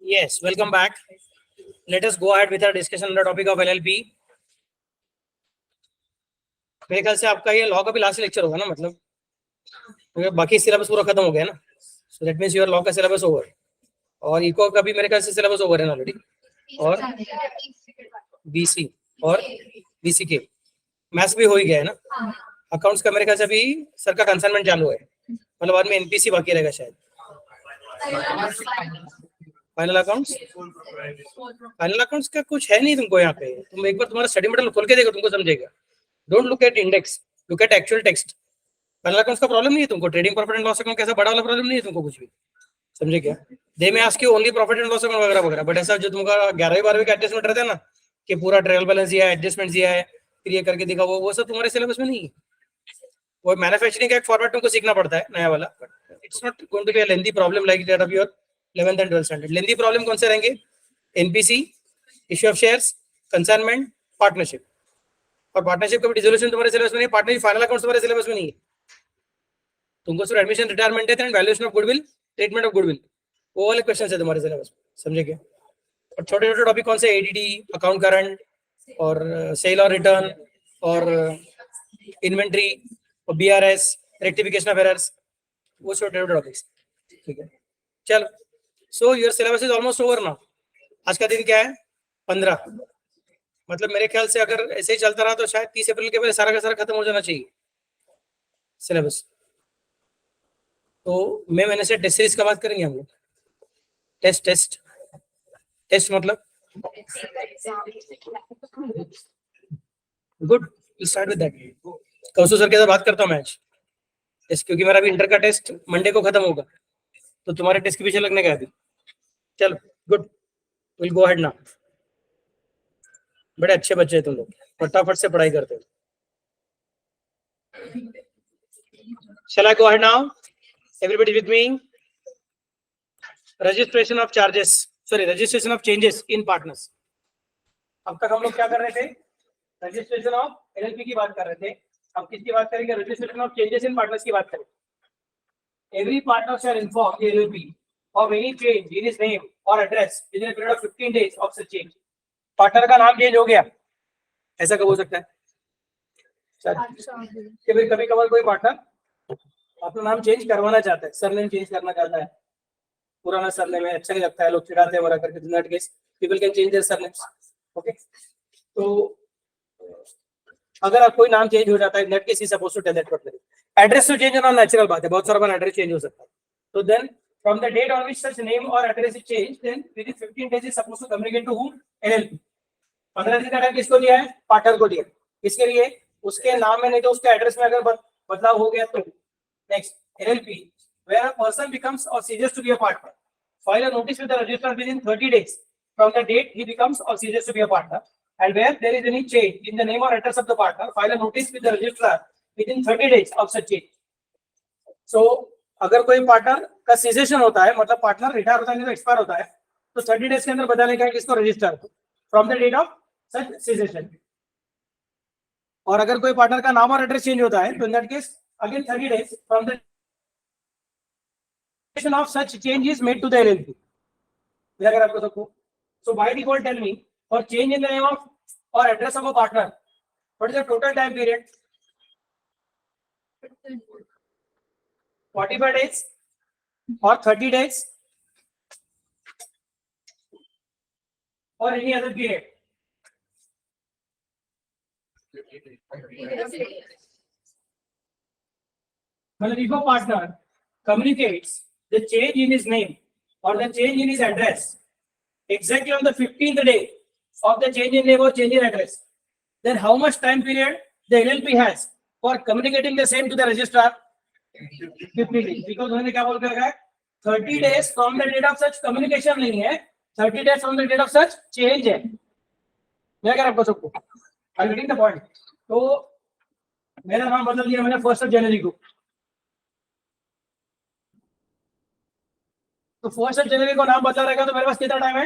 Yes, welcome back. Let us go ahead with our discussion on the topic of LLP. मेरे ख्याल से आपका ये लॉ का भी लास्ट लेक्चर होगा ना, मतलब क्योंकि बाकी सिलेबस पूरा खत्म हो गया ना, so that means your law का सिलेबस ओवर, और इको का भी मेरे ख्याल से सिलेबस ओवर है ऑलरेडी, और बीसी और बीसी के मैथ्स भी हो ही गया है ना। अकाउंट्स का मेरे ख्याल से अभी सर का कंसाइनमेंट चालू है, मतलब बाद में एनपीसी बाकी रहेगा शायद। फाइनल अकाउंट्स का कुछ है नहीं तुमको यहाँ पे, तुम एक बार तुम्हारा स्टडी मटेरियल खोल के देखो, तुमको समझेगा। Don't look at index, look at actual text. Final accounts का प्रॉब्लम नहीं है तुमको, trading profit and loss account कैसा बड़ा वाला प्रॉब्लम नहीं है तुमको कुछ भी, समझे क्या। दे में ask you only profit and loss account वगैरह वगैरह, बट ऐसा जो तुमका 11वीं 12वीं का एडजस्टमेंट रहता है ना, कि पूरा ट्रायल बैलेंस दिया है, एडजस्टमेंट दिया है, फिर ये करके दिखा, वो सब तुम्हारे सिलेबस में नहीं है। वो मैन्युफैक्चरिंग का एक फॉर्मेट तुमको सीखना पड़ता है नया वाला, but it's not going to be a lengthy problem like that of your 11th and 12th standard. Lengthy problem कौन से रहेंगे? NPC, issue of shares, consignment, partnership. और पार्टनरशिप का भी डिसोल्यूशन तुम्हारे सिलेबस में नहीं, पार्टनरशिप फाइनल अकाउंट्स तुम्हारे सिलेबस में नहीं है। तुमको सिर्फ admission, retirement death and valuation of goodwill, treatment of goodwill, वो वाले क्वेश्चन है तुम्हारे सिलेबस में, समझे क्या। और छोटे छोटे टॉपिक कौन से? एडीडी, अकाउंट करंट, और सेल और रिटर्न, और इन्वेंट्री, और बीआरएस, रेक्टिफिकेशन ऑफ एरर्स, वो छोटे छोटे टॉपिक्स, ठीक है। चलो, so your syllabus is almost over now. आज का दिन क्या है? 15। मतलब मेरे ख्याल से अगर ऐसे ही चलता रहा तो शायद 30 अप्रैल के पहले सारा का सारा खत्म हो जाना चाहिए सिलेबस। तो महीने से टेस्ट सीरीज का बात करेंगे हम लोग। टेस्ट मतलब good, start with that. Kaushal sir के साथ बात करता हूँ मैं आज टेस्ट, क्योंकि मेरा अभी इंटर का टेस्ट मंडे को खत्म होगा, तो तुम्हारे टेस्ट के पीछे लगने का अभी। चलो good, will go ahead now. बड़े अच्छे बच्चे तुम लोग, फटाफट से पढ़ाई करते हो। Shall I go ahead now? Everybody with me? Registration of charges, sorry, registration of changes in partners. अब तक हम लोग क्या कर रहे थे? रजिस्ट्रेशन ऑफ एलएलपी की बात कर रहे थे। अब किसकी बात करेंगे? Registration of changes in partners की बात करेंगे। Every partner shall inform the LLP of any change in his name or address within a period of 15 days of such change. Partner का नाम चेंज हो गया, ऐसा कब हो सकता है? कभी कभार कोई पार्टनर अपना नाम चेंज करवाना चाहता है, सरनेम चेंज करना चाहता है, पुराना सरनेम है, अच्छा नहीं लगता है, लोग चिढ़ाते हैं वगैरह करके, in that case people can change their surnames. Okay, तो अगर कोई नाम चेंज हो जाता है, in that case he supposed to tell that person. Address तो चेंज होना नेचुरल बात है, बहुत सारा बार एड्रेस चेंज हो सकता है। तो then from the date on which such name और address is change, then within 15 days is supposed to communicate to whom? LLP. 15 दिन का टाइम किसको दिया है? पार्टनर को दिया। किसके लिए? उसके नाम में नहीं तो उसके एड्रेस में अगर बदलाव हो गया तो। Next, LLP where a person becomes or ceases to be a partner, file a notice with the registrar within 30 days from the date he becomes or ceases to be a partner, and where there is any change in the name or address of the partner, file a notice with the registrar within 30 days of such change. So अगर कोई partner का cessation होता है, मतलब partner retire होता है तो expire होता है, तो 30 डेज के अंदर बताने का है किसको? Register, from the date of such cessation. और अगर कोई पार्टनर का नाम और एड्रेस चेंज होता है तो in that case again 30 days from the of such change is made to the LLP. अगर आपको सबको, so by default tell me for change in the name of or address of a partner, what is the total time period? 45 days or 30 days or any other period? Well, if a partner communicates the change in his name or the change in his address exactly on the 15th day of the change in name or change in address, then how much time period the LLP has for communicating the same to the registrar? 50 days. Because उन्होंने क्या बोल कर रखा है? 30 days from the date of such communication नहीं है, 30 days from the date of such change है। मैं क्या आपको सबको I'm getting the point. तो मेरा नाम बदल दिया मैंने 1st जनवरी को, तो 1st जनवरी को नाम बदला रहेगा तो मेरे पास कितना टाइम है?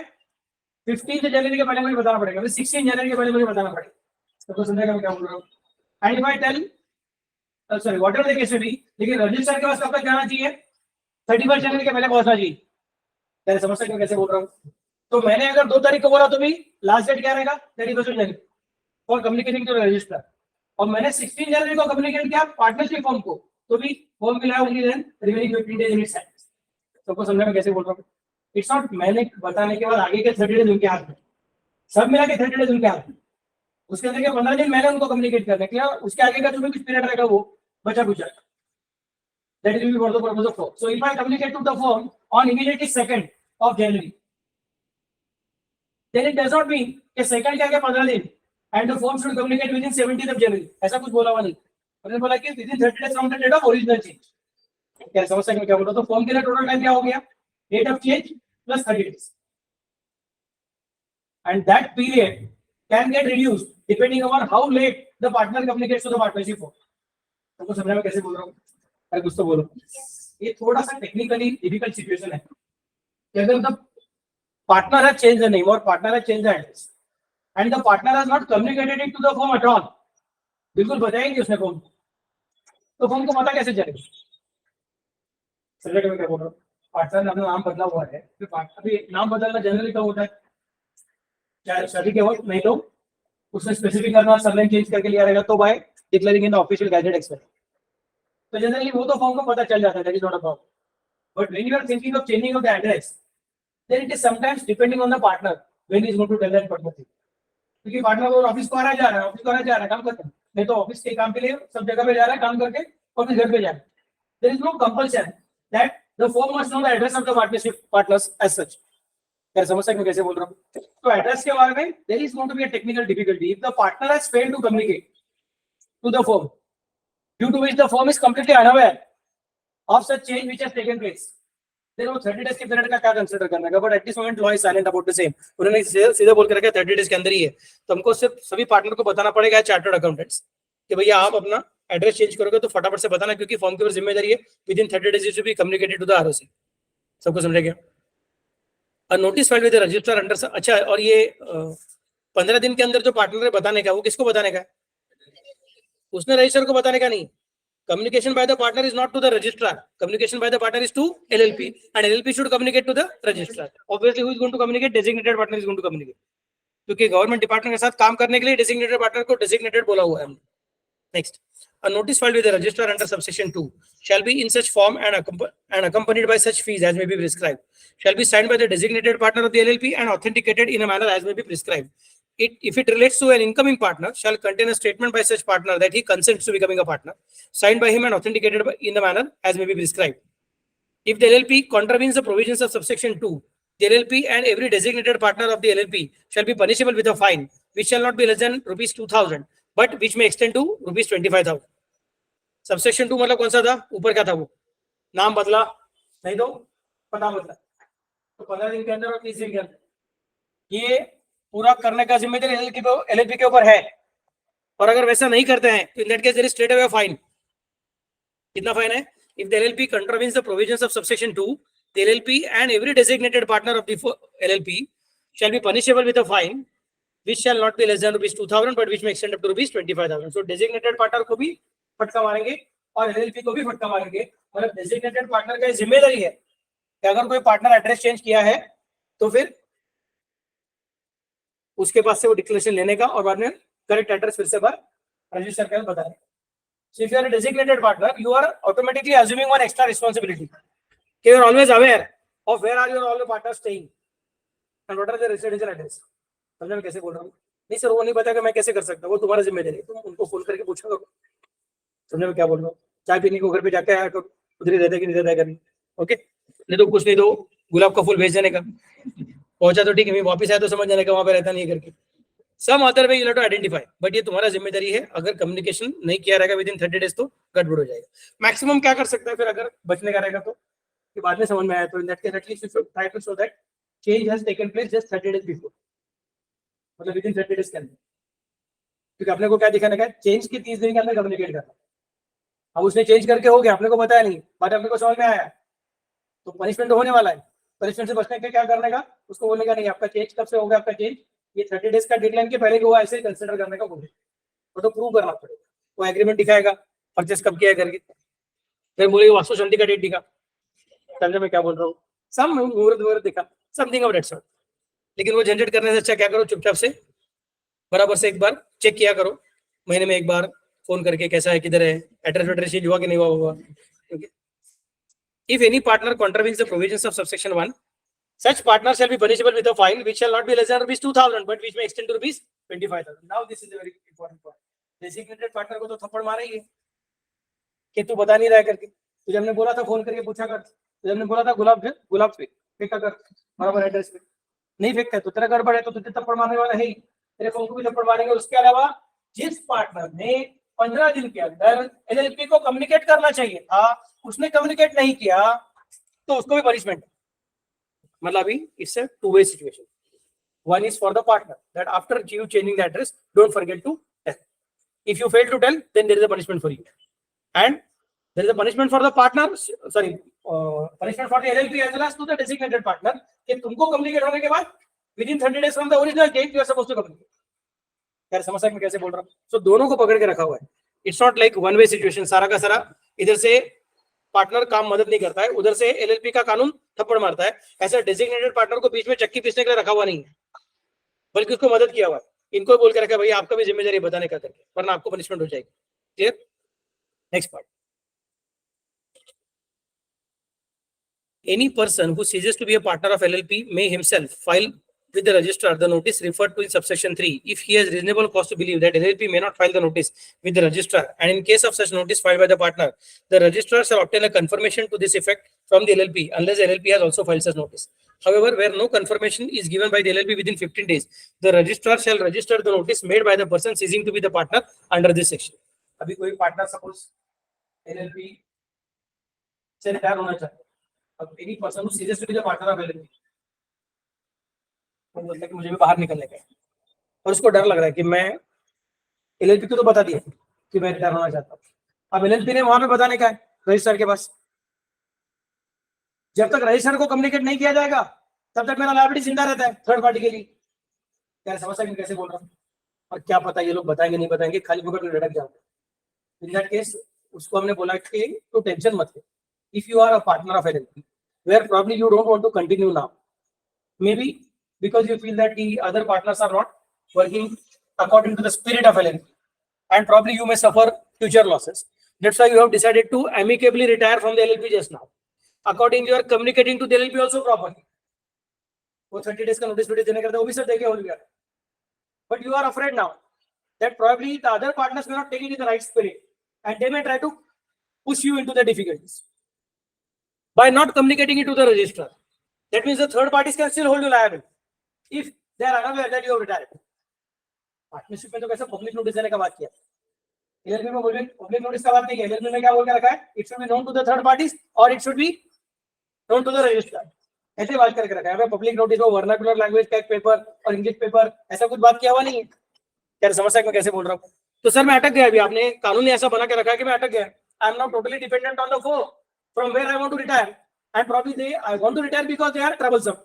15 जनवरी के पहले मुझे बताना पड़ेगा, 16 जनवरी के पहले मुझे बताना पड़ेगा। तो समझेगा मैं क्या बोल रहा हूँ? And if I tell sorry whatever the case may be, लेकिन रजिस्टर के पास कब तक जाना चाहिए? 31 जनवरी के पहले पहुंचना चाहिए। क्या समझ सकते हो कैसे बोल रहा हूँ? तो मैंने अगर 2 तारीख को बोला तो भी लास्ट डेट क्या रहेगा, 31 जनवरी फॉर कम्युनिकेटिंग टू रजिस्टर। और मैंने 16 जनवरी को कम्युनिकेट किया पार्टनरशिप फॉर्म को, तो भी फॉर्म मिला only then remaining 15 days in its hand. सबको समझने में कैसे बोल रहा हूँ? इट्स नॉट मैंने बताने के बाद आगे के 30 डेज उनके हाथ में, सब मिला के 30 डेज उनके हाथ में। उसके अंदर के 15 दिन मैंने उनको कम्युनिकेट करने किया, उसके आगे का जो भी कुछ पीरियड रहेगा वो बचा कुछ that will be for the purpose of form. So if I communicate to the form on immediately 2nd of January, then it does not mean कि second के आगे 15 दिन and the form should communicate within 17th of January. ऐसा कुछ बोला हुआ नहीं। मैंने बोला कि within 30 days from the date of original change. क्या समझ सकते हैं क्या बोला? तो फॉर्म के लिए टोटल टाइम क्या हो गया? Date of change plus 30 days. And that period can get reduced depending on how late the partner communicates to the partnership form. आपको समझने में कैसे बोल रहा हूँ? अरे कुछ तो बोलो। ये थोड़ा सा टेक्निकली डिफिकल्ट सिचुएशन है कि अगर the partner has changed the name और partner has changed the address and the partner has not communicated it to the firm at all, बिल्कुल बताएंगे उसने फर्म, तो फर्म को पता कैसे चलेगा? समझे क्या बोल रहा हूँ? पार्टनर ने अपना नाम बदला हुआ है, फिर अभी नाम बदलना जनरली कब होता है? चाहे शादी के वक्त, नहीं तो उसने स्पेसिफिक करना सरनेम चेंज करके लिया रहेगा तो by declaring in the official gazette expect, तो जनरली वो तो फॉर्म को पता चल जाता है, that is not a problem. But when you are thinking of changing of the address, then it is sometimes depending on the partner when he is going to tell that particular thing. क्योंकि partner वो office को आ रहा है, जा रहा है, office को आ रहा है, जा रहा है, काम करता है, नहीं तो ऑफिस के काम के लिए सब जगह पे जा रहा है काम करके और फिर घर पे जा रहा है। There is no compulsion that the firm must know the address of the partnership partners as such. क्या समझ सकते हो कैसे बोल रहा हूँ? तो एड्रेस के बारे में there is going to be a technical difficulty if the partner has failed to communicate to the firm due to which the firm is completely unaware of such change which has taken place. Then वो 30 days के period का क्या consider करना है? But at this moment law is silent about the same. उन्होंने सीधे बोल के रखा 30 डेज के अंदर ही है, तो हमको सिर्फ सभी पार्टनर को बताना पड़ेगा चार्टर्ड अकाउंटेंट्स कि भैया आप अपना एड्रेस चेंज करोगे तो फटाफट से बताना, क्योंकि फॉर्म के ऊपर जिम्मेदारी है within 30 days to be communicated to the ROC. सबको समझ गया? और notice file with the register under. अच्छा, और ये 15 दिन के अंदर जो पार्टनर है बताने का, वो किसको बताने का? उसने रजिस्टर को बताने का नहीं। Communication by the partner is not to the registrar. Communication by the partner is to LLP, and LLP should communicate to the registrar. Obviously, who is going to communicate? Designated partner is going to communicate. क्योंकि government department के साथ काम करने के लिए designated partner को designated बोला हुआ है हमने। Next, a notice filed with the registrar under subsection 2 shall be in such form and accompanied by such fees as may be prescribed, shall be signed by the designated partner of the LLP and authenticated in a manner as may be prescribed. If it relates to an incoming partner, shall contain a statement by such partner that he consents to becoming a partner, signed by him and authenticated in the manner as may be prescribed. If the LLP contravenes the provisions of subsection 2, the LLP and every designated partner of the LLP shall be punishable with a fine, which shall not be less than rupees 2,000, but which may extend to rupees 25,000. Subsection 2 मतलब कौन सा था? ऊपर क्या था? वो नाम बदला, नहीं तो पता बदला, तो 15 दिन के अंदर और 30 दिन के अंदर ये पूरा करने का जिम्मेदारी एलएलपी के ऊपर है। और अगर वैसा नहीं करते हैं तो in that case there is straight away fine. कितना फाइन है? If the LLP contravenes the provisions of subsection 2, the LLP and every designated partner of the LLP shall be punishable with a fine which shall not be less than rupees 2,000 but which may extend up to rupees 25,000. So designated partner को भी फटका मारेंगे और LLP को भी फटका मारेंगे। मतलब डेजिग्नेटेड पार्टनर का जिम्मेदारी है कि अगर कोई पार्टनर एड्रेस चेंज किया है तो फिर उसके पास से वो डिक्लेरेशन लेने का और बाद में करेक्ट एड्रेस फिर से रजिस्टर कर बताएं। So if you are a designated partner, you are automatically assuming one extra responsibility. You are always aware of where are your all the partners staying and what are their residential address. समझ में कैसे बोल रहा हूँ? नहीं sir वो नहीं पता कि मैं कैसे कर सकता, वो तुम्हारा जिम्मेदारी है, तुम उनको फोन करके पूछा करो। समझ में क्या बोल रहा हूँ? चाय पीने को घर पे जाके आया तो उधर ही रहता है कि नहीं रहता है करनी, ओके? नहीं तो कुछ नहीं तो गुलाब का फूल भेज देने का, पहुंचा तो ठीक है, वापिस आया तो समझ जाने का वहां पे रहता नहीं है करके। Some other way you have to identify, but ये तुम्हारा जिम्मेदारी है। अगर कम्युनिकेशन नहीं किया रहेगा विद इन 30 डेज तो गड़बड़ हो जाएगा। मैक्सिमम क्या कर सकता है फिर अगर बचने का रहेगा तो, कि बाद में समझ में आया तो in that case atleast you should try to show that change has taken place just 30 days before, मतलब विद इन 30 डेज के अंदर। क्योंकि अपने को क्या दिखाना है? चेंज के 30 दिन के अंदर कम्युनिकेट करना। अब उसने चेंज करके हो गया, अपने को बताया नहीं, बाद अपने को समझ में आया तो पनिशमेंट होने वाला है। पनिशमेंट से बचने के क्या करने का? उसको बोलने का नहीं आपका चेंज कब से हो गया, आपका चेंज ये 30 डेज का डेडलाइन के पहले हुआ, ऐसे कंसीडर करने का बोले तो प्रूव करना पड़ेगा। वो एग्रीमेंट दिखाएगा परचेस कब किया करके, फिर बोले वास्तु शांति का डेट दिखा। समझे मैं क्या बोल रहा हूँ? सम मुहूर्त वगैरह देखा, समथिंग ऑफ दैट सॉर्ट। लेकिन वो जनरेट करने से अच्छा क्या करो, चुपचाप से बराबर से एक बार चेक किया करो, महीने में एक बार फोन करके कैसा है, किधर है, एड्रेस वेड्रेस चेंज हुआ कि नहीं हुआ होगा। If any partner contravenes the provisions of subsection 1, such partner shall be punishable with a fine which shall not be less than rupees 2,000 but which may extend to rupees 25,000. Now this is a very important point. Designated partner को तो थप्पड़ मारा ही है कि तू बता नहीं रहा करके, तुझे हमने बोला था फोन करके पूछा कर, तुझे हमने बोला था गुलाब फेंका कर बराबर एड्रेस पे, नहीं फेंकता है तो तेरा गड़बड़ है, तो तुझे थप्पड़ मारने वाला है ही, तेरे फोन को भी थप्पड़ मारेंगे। उसके अलावा जिस पार्टनर ने 15 दिन के अंदर एलएलपी को कम्युनिकेट करना चाहिए था, उसने कम्युनिकेट नहीं किया, तो उसको भी पनिशमेंट। मतलब अभी it's a two way situation. One is for the partner that after you changing the address, don't forget to tell. If you fail to tell, then there is a punishment for you, and there is a punishment for the partner. Sorry, punishment for the LLP as well as to the designated partner. कि तुमको communicate होने के बाद within 30 days from the original date you are supposed to communicate. यार समझ मैं कैसे बोल रहा हूँ? So दोनों को पकड़ के रखा हुआ है। It's not like one way situation. सारा का सारा इधर से पार्टनर काम मदद नहीं करता है, उधर से एलएलपी का कानून थप्पड़ मारता है। ऐसा डेजिग्नेटेड पार्टनर को बीच में चक्की पीसने के लिए रखा हुआ नहीं है, बल्कि उसको मदद किया हुआ है। इनको बोल के रखा भाई आपका भी जिम्मेदारी बताने का करके, वरना आपको पनिशमेंट हो जाएगी। Clear? Next part. Any person who ceases to be a partner of LLP may himself file with the registrar the notice referred to in subsection 3 if he has reasonable cause to believe that LLP may not file the notice with the registrar, and in case of such notice filed by the partner, the registrar shall obtain a confirmation to this effect from the LLP unless the LLP has also filed such notice. However, where no confirmation is given by the LLP within 15 days, the registrar shall register the notice made by the person ceasing to be the partner under this section. अभी कोई partner suppose LLP से retire होना चाहता है, अब any person who serious to be the partner of LLP, तो मतलब कि मुझे भी बाहर निकलने का है और उसको डर लग रहा है कि मैं एलएलपी को तो बता दिया कि मैं रिटायर होना चाहता हूँ, अब एलएलपी ने वहां पे बताने का है रजिस्ट्रार के पास। जब तक रजिस्ट्रार को कम्युनिकेट नहीं किया जाएगा तब तक मेरा लायबिलिटी जिंदा रहता है थर्ड पार्टी के लिए। क्या समझ में कैसे बोल रहा हूँ? और क्या पता ये लोग बताएंगे नहीं बताएंगे, खाली फोकट में लटक जाऊंगा। इन दैट केस उसको हमने बोला कि तो टेंशन मत ले, if you are a partner of LLP where probably you don't want to continue now, maybe because you feel that the other partners are not working according to the spirit of LLP, and probably you may suffer future losses. That's why you have decided to amicably retire from the LLP just now. Accordingly, you are communicating to the LLP also properly. वो 30 days का notice देने करता है, वो भी सब देखे हो गया। But you are afraid now that probably the other partners may not take it in the right spirit, and they may try to push you into the difficulties by not communicating it to the registrar. That means the third parties can still hold you liable if they are unaware that you have retired. Partnership में तो कैसे public notice देने का बात किया, LLP में public notice का बात नहीं किया। एलएलपी में क्या बोल के रखा है, it should be known to the third parties और it should be known to the registrar, ऐसे बात करके रखा है। पब्लिक नोटिस में वर्नाकुलर लैंग्वेज का एक पेपर और इंग्लिश पेपर ऐसा कुछ बात किया हुआ नहीं है। क्या समस्या मैं कैसे बोल रहा हूँ? तो सर मैं अटक गया, अभी आपने कानून ऐसा बना के रखा है कि मैं अटक गया। आई am not totally dependent on the four from where I want to retire, and probably I want to retire because they are troublesome.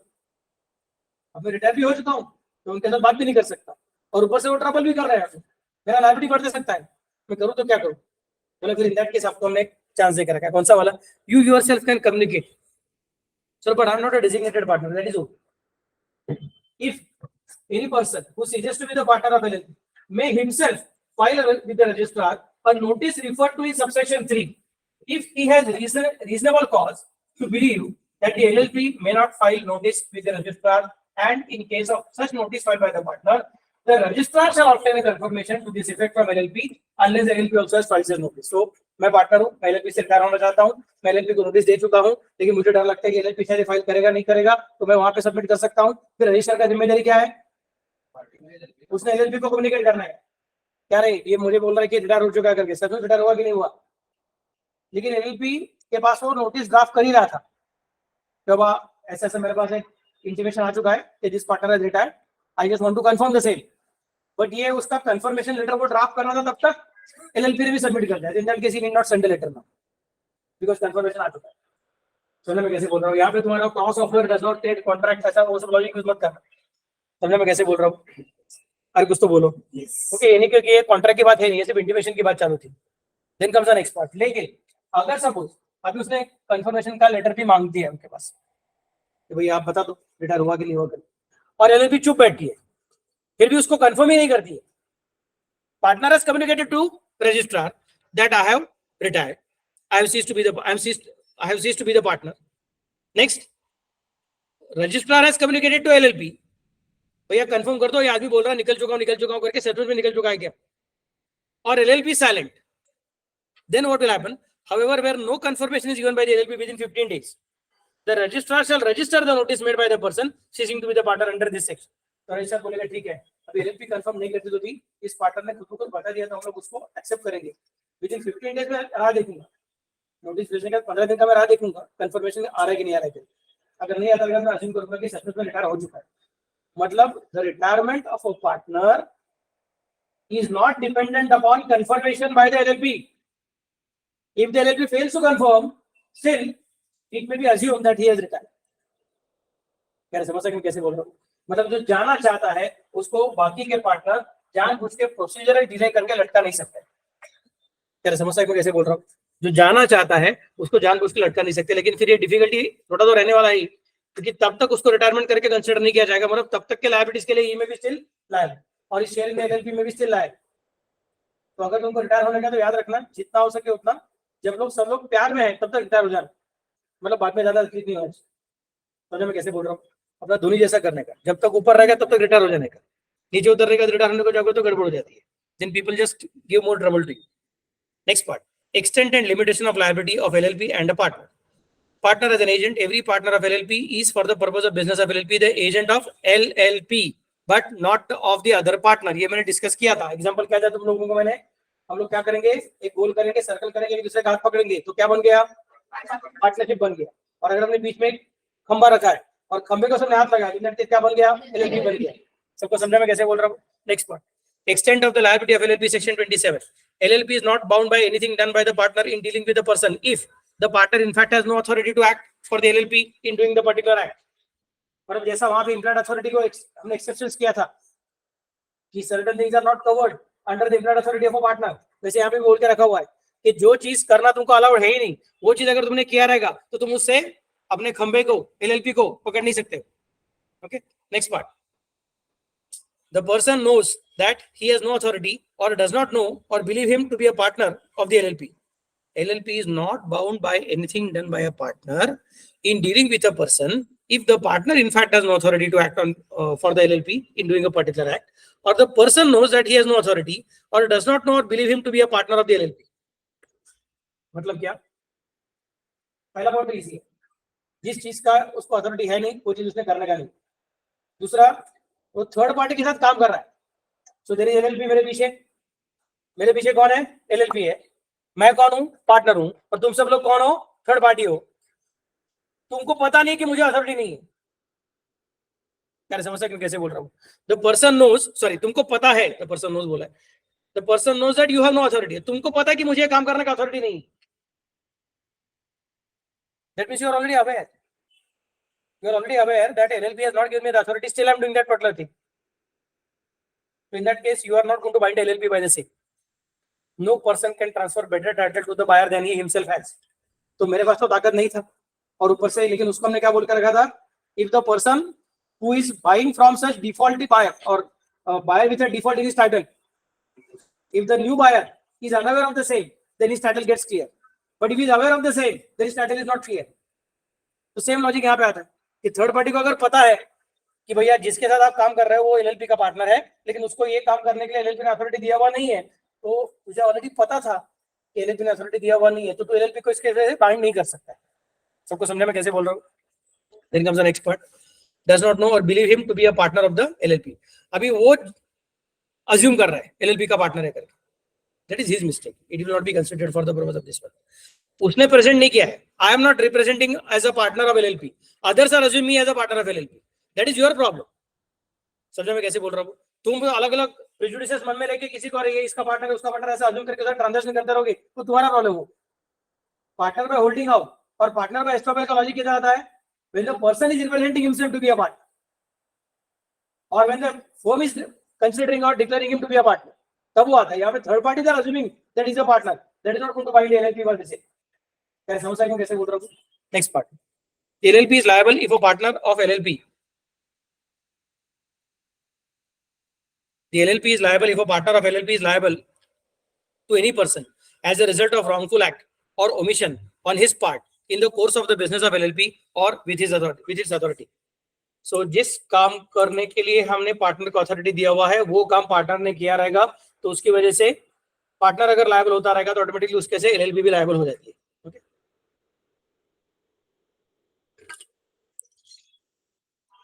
अब मैं रिटायर भी हो चुका हूँ तो उनके साथ बात भी नहीं कर सकता, और ऊपर से वो ट्रबल भी कर रहे हैं, मेरा लायबिलिटी बढ़ सकता है, मैं करूँ तो क्या करूँ? चलो फिर इन दैट केस आपको हमने एक चांस देकर रखा है। कौन सा वाला? You yourself can communicate. So, but I am not a designated partner. That is okay. If any person who ceases to be the partner of LLP may himself file with the registrar a notice referred to in subsection 3. If he has reasonable cause to believe that the LLP may not file notice with the registrar, and in case of such notice filed by the partner, the registrar shall obtain a confirmation to this effect from LLP unless the LLP also has filed notice. So, मैं partner हूँ, मैं LLP से retire होना चाहता हूँ, मैं LLP को notice दे चुका हूँ, लेकिन मुझे डर लगता है कि LLP शायद फाइल करेगा नहीं करेगा, तो मैं वहां पे सबमिट कर सकता हूँ। फिर रजिस्ट्रार का जिम्मेदारी क्या है? उसने LLP को कम्युनिकेट करना है। क्या नहीं, ये मुझे बोल रहा है कि रिटायर हो चुका है करके, सच में रिटायर हुआ कि नहीं हुआ? लेकिन एलएलपी के पास वो नोटिस ड्राफ्ट कर ही रहा था, जब ऐसा मेरे पास एक इंटीमेशन आ चुका है कि this partner has retired, I just want to confirm the same, but ये उसका कंफर्मेशन लेटर वो ड्राफ्ट करना था, तब तक एलएलपी ने भी सबमिट कर दिया। In that case he need not send the letter now because confirmation आ चुका है। समझ में कैसे बोल रहा हूँ? यहाँ पे तुम्हारा clause of does not state contract, ऐसा वो सब लॉजिक यूज मत करना। समझ में कैसे बोल रहा हूँ? अरे कुछ तो बोलो। ओके, यानी क्योंकि ये कॉन्ट्रैक्ट की बात है नहीं, ये सिर्फ इंटीमेशन की बात चालू थी। Then comes the next part. लेकिन अगर सपोज अभी उसने कंफर्मेशन का लेटर भी मांग दिया उनके पास, कि भाई आप बता दो रिटायर हुआ कि नहीं हुआ, और एलएलपी चुप बैठती है, फिर भी उसको कंफर्म ही नहीं करती है. Partner has communicated to registrar that I have retired. I have ceased to be the partner. Next, registrar has communicated to LLP. भैया कंफर्म कर दो, ये आदमी बोल रहा है निकल चुका हूं करके सेटलमेंट में निकल चुका है क्या? और LLP silent. Then what will happen? However, where no confirmation is given by the LLP within 15 days, the registrar shall register the notice made by the person ceasing to be the partner under this section. तो registrar बोलेगा ठीक है, अभी LLP confirm नहीं करती तो भी इस पार्टनर ने खुद को बता दिया तो हम लोग उसको एक्सेप्ट करेंगे. विद इन 15 डेज में राह देखूंगा, नोटिस भेजने का 15 दिन का मैं राह देखूंगा कंफर्मेशन आ रहा है कि नहीं आ रहा है. अगर नहीं आता है मैं अज्यूम करूंगा कि सच में रिटायर हो चुका है. मतलब the retirement of a partner is not dependent upon confirmation by the LLP. If the LLP fails to confirm, still it may be assumed that he has retired. क्या समझ सकते हैं कैसे बोल रहा हूँ? मतलब जो जाना चाहता है उसको बाकी के पार्टनर जानबूझ के प्रोसीजरल डिले करके लटका नहीं सकते. क्या समझ सकते हैं कैसे बोल रहा हूँ? जो जाना चाहता है उसको जानबूझ के लटका नहीं सकते, लेकिन फिर ये डिफिकल्टी थोड़ा तो रहने वाला ही, क्योंकि तब तक उसको रिटायरमेंट करके कंसिडर नहीं किया जाएगा. मतलब तब तक के लायबिलिटीज के लिए ई में भी स्टिल लायब और इस शेयर में एलएलपी में भी स्टिल लायब. तो अगर तुमको रिटायर होने का तो याद रखना जितना हो सके उतना, जब लोग सब लोग प्यार में है तब तक रिटायर हो जाना, मतलब बाद में ज्यादा तकलीफ नहीं होनी. समझ में कैसे बोल रहा हूँ? अपना धोनी जैसा करने का, जब तक ऊपर रहेगा तब तक रिटायर हो जाने का, नीचे उतरने का रिटायर होने को जाओगे तो गड़बड़ हो जाती है. Then people just give more trouble to you. Next part, extent and limitation of liability of LLP and a partner. Partner as an agent, every partner of LLP is for the purpose of business of LLP the agent of LLP but not of the other partner. ये मैंने discuss किया था. Example क्या था तुम लोगों को मैंने, हम लोग क्या करेंगे, एक गोल करेंगे, सर्कल करेंगे, एक दूसरे का हाथ पकड़ेंगे तो क्या बन गया, पार्टनरशिप बन गया. और अगर हमने बीच में एक खंबा रखा है और खंबे को सबने हाथ लगाया तो क्या बन गया, LLP बन गया. सबको समझा मैं कैसे बोल रहा हूँ? Next part, extent of the liability of LLP section 27. LLP is not bound by anything done by the partner in dealing with the person if the partner in fact has no authority to act for the LLP in doing the particular act. मतलब जैसा वहां पे implied authority को हमने exceptions किया था कि certain things are not covered under the implied authority of a partner, वैसे यहाँ पे बोल के रखा हुआ है कि जो चीज करना तुमको अलाउड है ही नहीं, वो चीज अगर तुमने किया रहेगा तो तुम उससे अपने खंबे को LLP को पकड़ नहीं सकते. Okay, next part, the person knows that he has no authority or does not know or believe him to be a partner of the LLP. LLP is not bound by anything done by a partner in dealing with a person if the partner in fact has no authority to act on for the LLP in doing a particular act, or the person knows that he has no authority or does not know or believe him to be a partner of the LLP. मतलब क्या? पहला point easy है, जिस चीज का उसको authority है नहीं वो चीज उसने करने का नहीं. दूसरा, वो थर्ड पार्टी के साथ काम कर रहा है. सो देयर इज एलएलपी मेरे पीछे कौन है, एलएलपी है. मैं कौन हूं, पार्टनर हूं, और तुम सब लोग कौन हो, थर्ड पार्टी हो. तुमको पता नहीं कि मुझे अथॉरिटी नहीं है. क्या समझ सकते कैसे बोल रहा हूं? द पर्सन नोज, सॉरी तुमको पता है, द पर्सन नोज बोला है, the person knows that you have no authority. तुमको पता है कि मुझे काम करने का अथॉरिटी नहीं है. That means you are already aware. You are already aware that LLP has not given me the authority, still I am doing that particular thing. So in that case, you are not going to bind LLP by the same. No person can transfer better title to the buyer than he himself has. तो मेरे पास तो ताकत नहीं था, और ऊपर से लेकिन उसको हमने क्या बोल कर रखा था, if the person who is buying from such defaulty buyer or buyer with a default in his title, if the new buyer is unaware of the same, then his title gets clear. But if he is aware of the same, then his title is not clear. तो same logic यहाँ पे आता है कि third party को अगर पता है कि भैया जिसके साथ आप काम कर रहे हो वो एलएलपी का पार्टनर है, लेकिन उसको ये काम करने के लिए एलएलपी ने अथॉरिटी दिया हुआ नहीं है, तो तुझे ऑलरेडी पता था कि एलएलपी ने अथॉरिटी दिया हुआ नहीं है, तो तू एलएलपी को इसके वजह से बाइंड नहीं कर सकता है. सबको समझा मैं कैसे बोल रहा हूँ? Then comes the next part, does not know और believe him to be a partner of the LLP. अभी वो अज्यूम कर रहा है एलएलपी का पार्टनर है करके, that is his mistake, it will not be considered for the purpose of this one. उसने प्रेजेंट नहीं किया है, I am not representing as a partner of LLP, others are assuming me as a partner of LLP, that is your problem. समझो मैं कैसे बोल रहा हूँ? तुम अलग अलग प्रेजुडिसेस मन में लेके किसी को ये इसका पार्टनर है उसका पार्टनर ऐसा अज्यूम करके ट्रांजैक्शन करते रहोगे तो तुम्हारा प्रॉब्लम हो. पार्टनर बाय होल्डिंग आउट और पार्टनर बाय एस्टॉपेल का लॉजिक क्या आता है, when the person is representing himself to be a partner और when the firm is considering और declaring him to be a partner, तब वो आता है. यहाँ पे third party are assuming that is a partner, that is not going to bind LLP by this. कैसे समझ सकते हैं कैसे बोल रहा हूँ? Next part, LLP is liable if a partner of LLP. The LLP is liable if a partner of LLP is liable to any person as a result of wrongful act or omission on his part in the course of the business of LLP or with its authority. So जिस काम करने के लिए हमने partner को authority दिया हुआ है वो काम पार्टनर ने किया रहेगा, तो उसकी वजह से पार्टनर अगर लायबल होता रहेगा तो ऑटोमेटिकली उसके से LLP भी लायबल हो जाती है. Okay,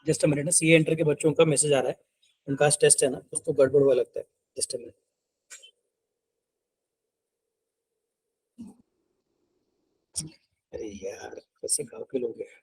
just a minute. CA enter के बच्चों का मैसेज आ रहा है, उनका टेस्ट है ना, उसको गड़बड़ हुआ लगता है. Just a minute. अरे यार कैसे गाँव के लोग हैं.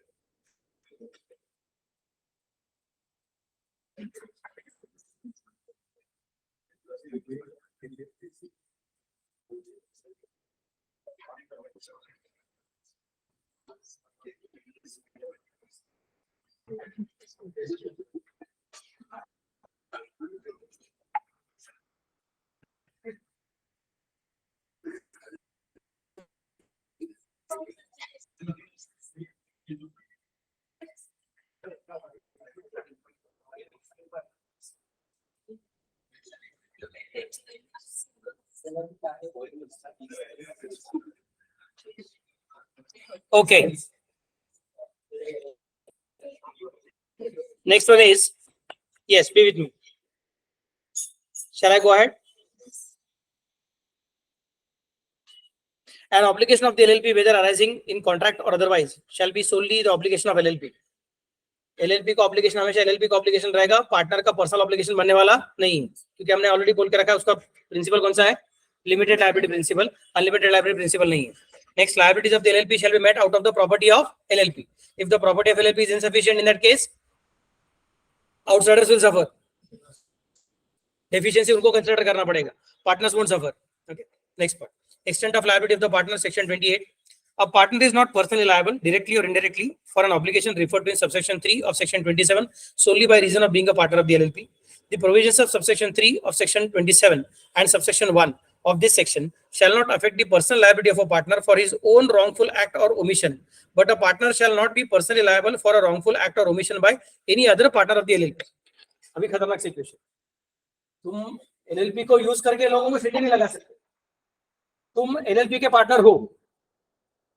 Okay. Next one is, yes, be with me. Shall I go ahead? An obligation of the LLP, whether arising in contract or otherwise, shall be solely the obligation of LLP. LLP का obligation हमेशा LLP का obligation रहेगा, partner का personal obligation बनने वाला नहीं, क्योंकि हमने ऑलरेडी बोल के रखा है उसका प्रिंसिपल कौन सा है, limited liability principle, unlimited liability principle नहीं है. Next, liabilities of the LLP shall be met out of the property of LLP. If the property of LLP is insufficient, in that case outsiders will suffer. Deficiency उनको consider करना पड़ेगा, partners won't suffer. Okay, next part, extent of liability of the partner, section 28. A partner is not personally liable directly or indirectly for an obligation referred to in subsection 3 of section 27 solely by reason of being a partner of the LLP. The provisions of subsection 3 of section 27 and subsection 1 of this section shall not affect the personal liability of a partner for his own wrongful act or omission, but a partner shall not be personally liable for a wrongful act or omission by any other partner of the LLP. अभी खतरनाक situation, तुम LLP को use करके लोगों को सीटी नहीं लगा सकते. तुम LLP के पार्टनर हो,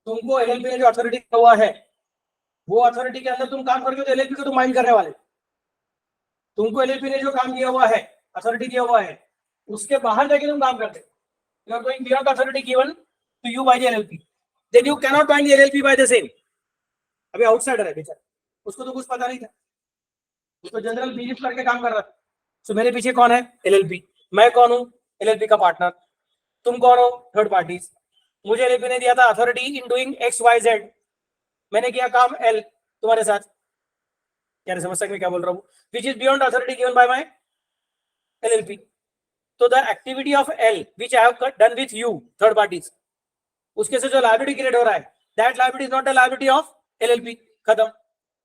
तुमको LLP ने जो अथॉरिटी दिया हुआ है वो अथॉरिटी के अंदर तुम काम करके तो LLP को तुम माइंड करने वाले. तुमको LLP ने जो काम दिया हुआ है, अथॉरिटी दिया हुआ है, उसके बाहर जाके तुम काम करते. You are going beyond the authority given to you by the LLP. Then you cannot bind the LLP by the same. अभी आउटसाइडर है बेचारा, उसको तो कुछ पता नहीं था, उसको जनरल बिलीफ करके काम कर रहा था. सो मेरे पीछे कौन है, LLP. मैं कौन हूँ, LLP का पार्टनर. तुम कौन हो, थर्ड पार्टीज. मुझे LLP ने दिया था अथॉरिटी इन डूइंग XYZ, मैंने किया काम L तुम्हारे साथ. क्या समझ सकते क्या बोल रहा हूँ, which is beyond authority given by my LLP. तो the activity of L which I have done with you third parties, उसके से जो लायबिलिटी क्रिएट हो रहा है, that liability is not the liability of LLP. खत्म.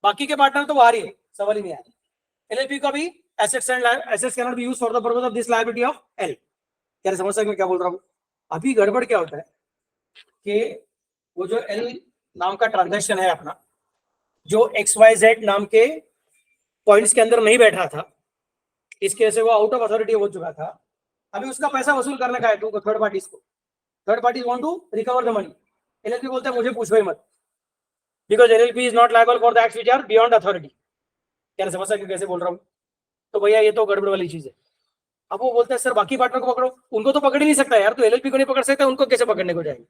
बाकी के पार्टनर तो बाहर ही है, सवाल ही नहीं आया. LLP का भी assets and assets can not be used for the purpose of this liability of L. क्या समझ सकते क्या बोल रहा हूँ. अभी गड़बड़ क्या होता है कि वो जो L नाम का ट्रांजैक्शन है अपना, जो XYZ नाम के पॉइंट्स के अंदर नहीं बैठ रहा था, इसके से वो आउट ऑफ अथॉरिटी हो चुका था. अभी उसका पैसा वसूल करने का है तुमको, थर्ड पार्टीज को. Third parties want to recover the money. LLP बोलता है मुझे पूछो ही मत, because LLP is not liable for the acts which are beyond authority. क्या समझ सकते कैसे बोल रहा हूँ. तो भैया ये तो गड़बड़ वाली चीज है. अब वो बोलता है सर बाकी पार्टनर को पकड़ो, उनको तो पकड़ ही नहीं सकता यार, तो LLP को नहीं पकड़ सकता, उनको कैसे पकड़ने को जाएंगे.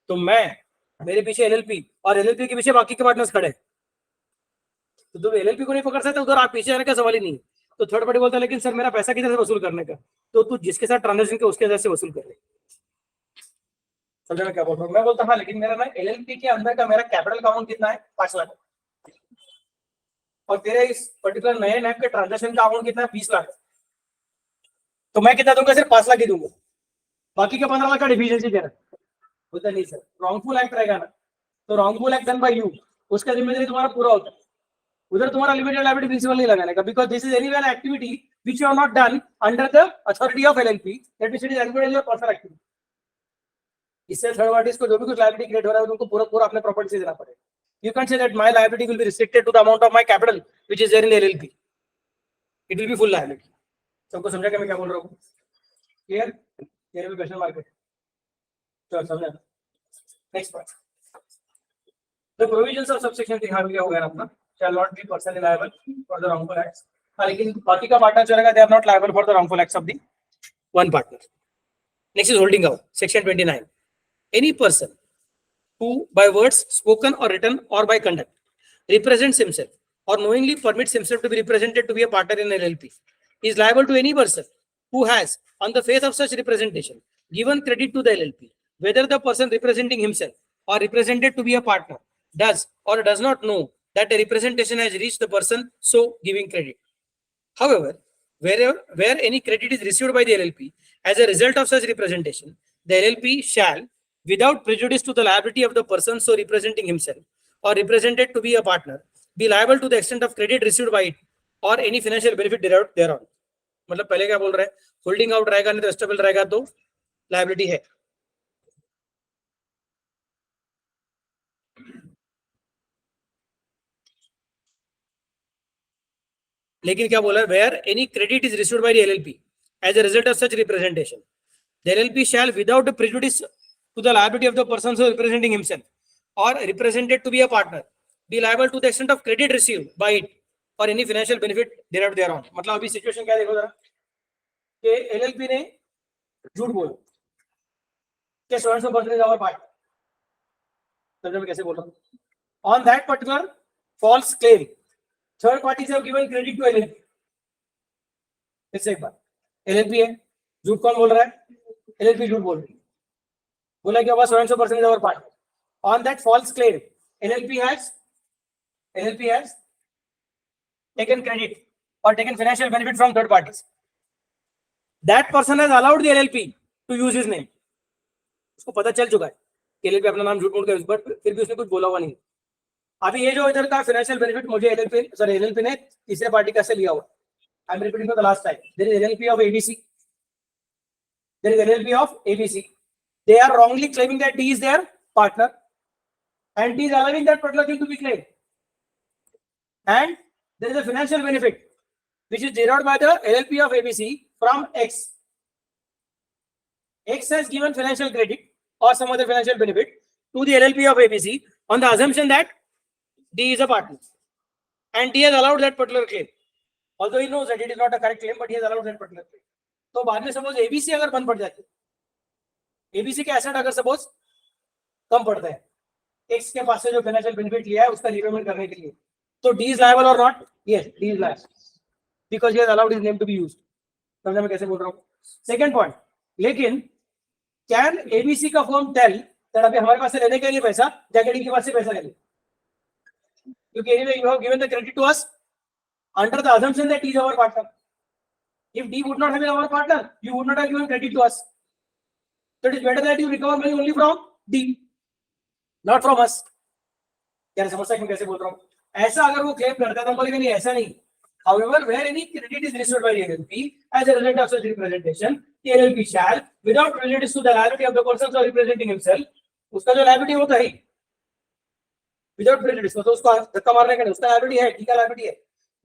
तो मैं, मेरे पीछे LLP और LLP के पीछे बाकी के पार्टनर्स खड़े, तो तुम LLP को नहीं पकड़ सकते, उधर आप पीछे आने का सवाल ही नहीं. तो थर्ड पार्टी बोलता है लेकिन सर मेरा पैसा किधर से वसूल करने का, तो तू जिसके साथ ट्रांजेक्शन के उसके वजह से वसूल कर रहे. समझा मैं क्या बोल रहा हूँ. मैं बोलता हाँ लेकिन मेरा ना LLP के अंदर का मेरा कैपिटल का अमाउंट कितना है, 5 लाख, और तेरे इस पर्टिकुलर नए नैप के ट्रांजेक्शन का अमाउंट कितना है, 20 लाख. तो मैं कितना दूंगा, सिर्फ 5 लाख ही दूंगा, बाकी का 15 लाख का डिफिशियंसी दे रहा. बोलता नहीं सर रॉन्गफुल एक्ट रहेगा ना, तो wrongful act done by you, उसका जिम्मेदारी तुम्हारा पूरा होता है. उधर तुम्हारा लिमिटेड लायबिलिटी प्रिंसिपल नहीं लगाने का, because this is anyway an activity which you have not done under the authority of LLP, that means it is encourage your personal activity. इससे थर्ड पार्टीज को जो भी कुछ लायबिलिटी क्रिएट हो रहा है उनको पूरा पूरा अपने प्रॉपर्टी से देना पड़ेगा. You can't say that my liability will be restricted to the amount of my capital which is there in the LLP. It will be full liability. सबको समझा क्या मैं क्या बोल रहा हूँ? Clear? Clear में question mark है. चलो समझा. Next part. The provisions of subsection 3 हाँ क्या हो गया अपना? Shall not be personally liable for the wrongful acts. हाँ लेकिन बाकी का पार्टनर चलेगा. They are not liable for the wrongful acts of the one partner. Next is holding out. Section 29. Any person who by words spoken or written or by conduct represents himself or knowingly permits himself to be represented to be a partner in LLP is liable to any person who has, on the face of such representation, given credit to the LLP, whether the person representing himself or represented to be a partner does or does not know that a representation has reached the person so giving credit. However, where any credit is received by the LLP as a result of such representation, the LLP shall, without prejudice to the liability of the person so representing himself or represented to be a partner, be liable to the extent of credit received by it or any financial benefit derived thereon. मतलब पहले क्या बोल रहे हैं? Holding out रहेगा नहीं तो stable रहेगा तो लायबिलिटी है. लेकिन क्या बोला है? Where any credit is received by the LLP as a result of such representation, the LLP shall, without prejudice to the liability of the person who is representing himself or represented to be a partner, be liable to the extent of credit received by it or any financial benefit derived thereon. मतलब अभी situation क्या देखो जरा कि LLP ने झूठ बोला कि so and so person is our partner. समझो मैं कैसे बोल रहा हूँ? On that particular false claim, third parties have given credit to LLP. इससे एक बार LLP है, झूठ कौन बोल रहा है? LLP झूठ बोल रही है. बोला कि so and so person is our partner. On that false claim, LLP has taken credit or taken financial benefit from third parties. That person has allowed the LLP to use his name. उसको पता चल चुका है कि LLP अपना नाम झूठ बोल के बट फिर भी उसने कुछ बोला हुआ नहीं. अभी ये जो इधर का फाइनेंशियल बेनिफिट मुझे LLP ने तीसरे पार्टी का से लिया हुआ. I am repeating for the last time. There is LLP of ABC. There is LLP of ABC. They are wrongly claiming that D is their partner and D is allowing that particular thing to be claimed. And there is a financial benefit which is derived by the LLP of ABC from X. X has given financial credit or some other financial benefit to the LLP of ABC on the assumption that D is a partner. And D has allowed that particular claim. Although he knows that it is not a correct claim, but he has allowed that particular claim. तो बाद में suppose ABC अगर बंद पड़ जाती है, ABC के asset अगर सपोज कम पड़ता है X के पास से जो फाइनेंशियल बेनिफिट लिया है उसका रिपेमेंट करने के लिए, तो D is liable or not? Yes, D is liable because he has allowed his name to be used. समझा मैं कैसे बोल रहा हूँ? सेकंड पॉइंट, लेकिन कैन ABC का फर्म टेल दैट अभी हमारे पास से लेने के लिए पैसा जाके D के पास से पैसा ले ले, क्योंकि anyway you have given the credit to us under the assumption that he is our partner. If D would not have been our partner, you would not have given credit to us. So it is better that you recover money only from D, not from us. क्या समझ मैं कैसे बोल रहा हूँ? ऐसा अगर वो क्लेम करता है तो बोलेगा नहीं ऐसा नहीं. However, where any credit is received by the LLP as a result of such representation, the LLP shall, without prejudice to the liability of the person who is representing himself, उसका जो liability होता है, without prejudice, तो उसको धक्का मारने का नहीं, उसका liability है, ठीक है liability है.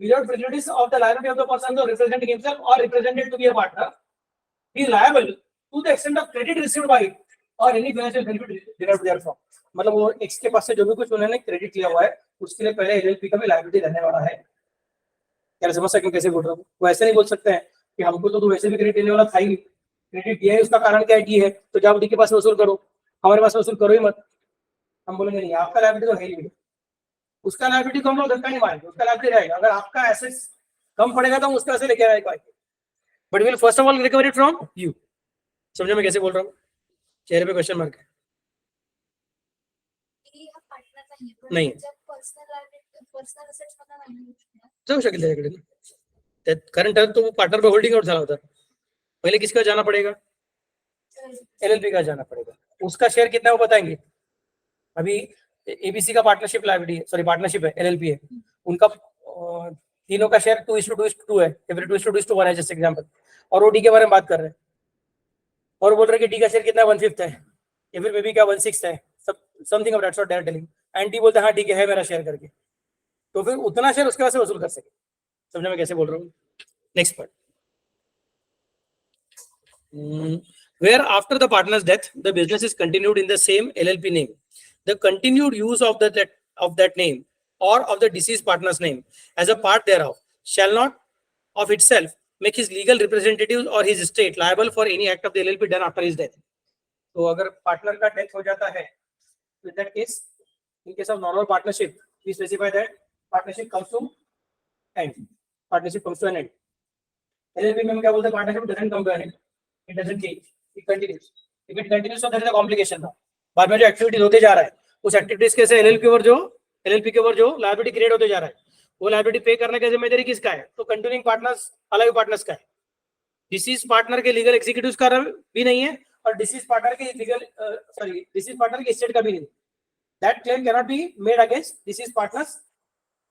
Without prejudice of the liability of the person who is representing himself or represented to be a partner, he is liable to the extent of credit received by it or any financial benefit derived therefrom. मतलब वो X के पास से जो भी कुछ उन्होंने credit लिया हुआ है उसके लिए पहले LLP का भी लायबिलिटी रहने वाला है. क्या समझ सकते कैसे बोल रहा हूँ? वो ऐसे नहीं बोल सकते हैं कि हमको तो वैसे भी क्रेडिट लेने वाला था ही, क्रेडिट दिया है उसका कारण क्या है, तो जब D के पास वसूल करो, हमारे पास वसूल करो ही मत. हम बोलेंगे नहीं आपका लायबिलिटी तो है ही नहीं, उसका लायबिलिटी को हम लोग धक्का नहीं मारेंगे, उसका लायबिलिटी रहेगा. अगर आपका एसेट्स कम पड़ेगा तो हम उसका ऐसे लेके आएगा, but will first of all recover it from you. समझे मैं कैसे बोल रहा हूँ? चेहरे पे क्वेश्चन मार्क है. नाही जाऊ शकेल त्याच्याकडे ना, त्यात कारण तर तो पार्टनर पे होल्डिंग आउट झाला होता. पहले किसका जाना पड़ेगा? LLP का जाना पड़ेगा. उसका शेयर कितना है वो बताएंगे. अभी ABC का पार्टनरशिप लायबिलिटी है, सॉरी पार्टनरशिप है, LLP है, उनका तीनों का शेयर 2:2:2 है, एवरी 2:2:1 है जैसे एग्जांपल, और वो D के बारे में बात कर रहे हैं और बोल रहे हैं कि D का शेयर कितना 1/5 है या फिर मे बी क्या 1/6 है, something of that sort they are telling. And D बोलता है हाँ ठीक है मेरा शेयर करके, तो फिर उतना शेयर उसके पास से वसूल कर सके। समझा मैं कैसे बोल रहा हूँ? Next part, where after the partner's death the business is continued in the same LLP name, the continued use of that name or of the deceased partner's name as a part thereof shall not of itself make his legal representatives or his estate liable for any act of the LLP done after his death. तो अगर partner का death हो जाता है, in that case, in case of normal partnership, we specify that partnership comes to end. Partnership comes to an end. LLP में हम क्या बोलते हैं? Partnership doesn't come to an end. It doesn't change. It continues. If it continues, so there is a complication now. बाद में जो activities होते जा रहा है, उस एक्टिविटीज के से एलएलपी के ऊपर जो लायबिलिटी क्रिएट होते जा रहा है, वो लायबिलिटी पे करने की जिम्मेदारी किसका है? तो कंटिन्यूइंग पार्टनर्स, अलाइव पार्टनर्स का है। डिसीज पार्टनर के लीगल एग्जीक्यूटिव्स का भी नहीं है और डिसीज पार्टनर के डिसीज पार्टनर के स्टेट का भी नहीं। That claim can not be made against deceased partners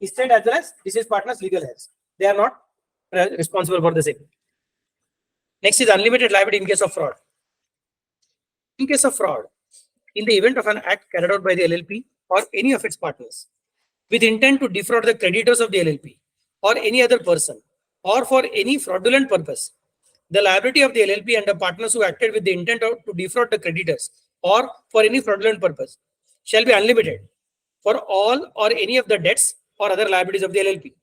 state as well as deceased partners legal heads, they are not responsible for the same. Next is unlimited liability in case of fraud. In case of fraud, in the event of an act carried out by the LLP or any of its partners with intent to defraud the creditors of the LLP or any other person or for any fraudulent purpose, the liability of the LLP and the partners who acted with the intent to defraud the creditors or for any fraudulent purpose shall be unlimited for all or any of the debts or other liabilities of the LLP.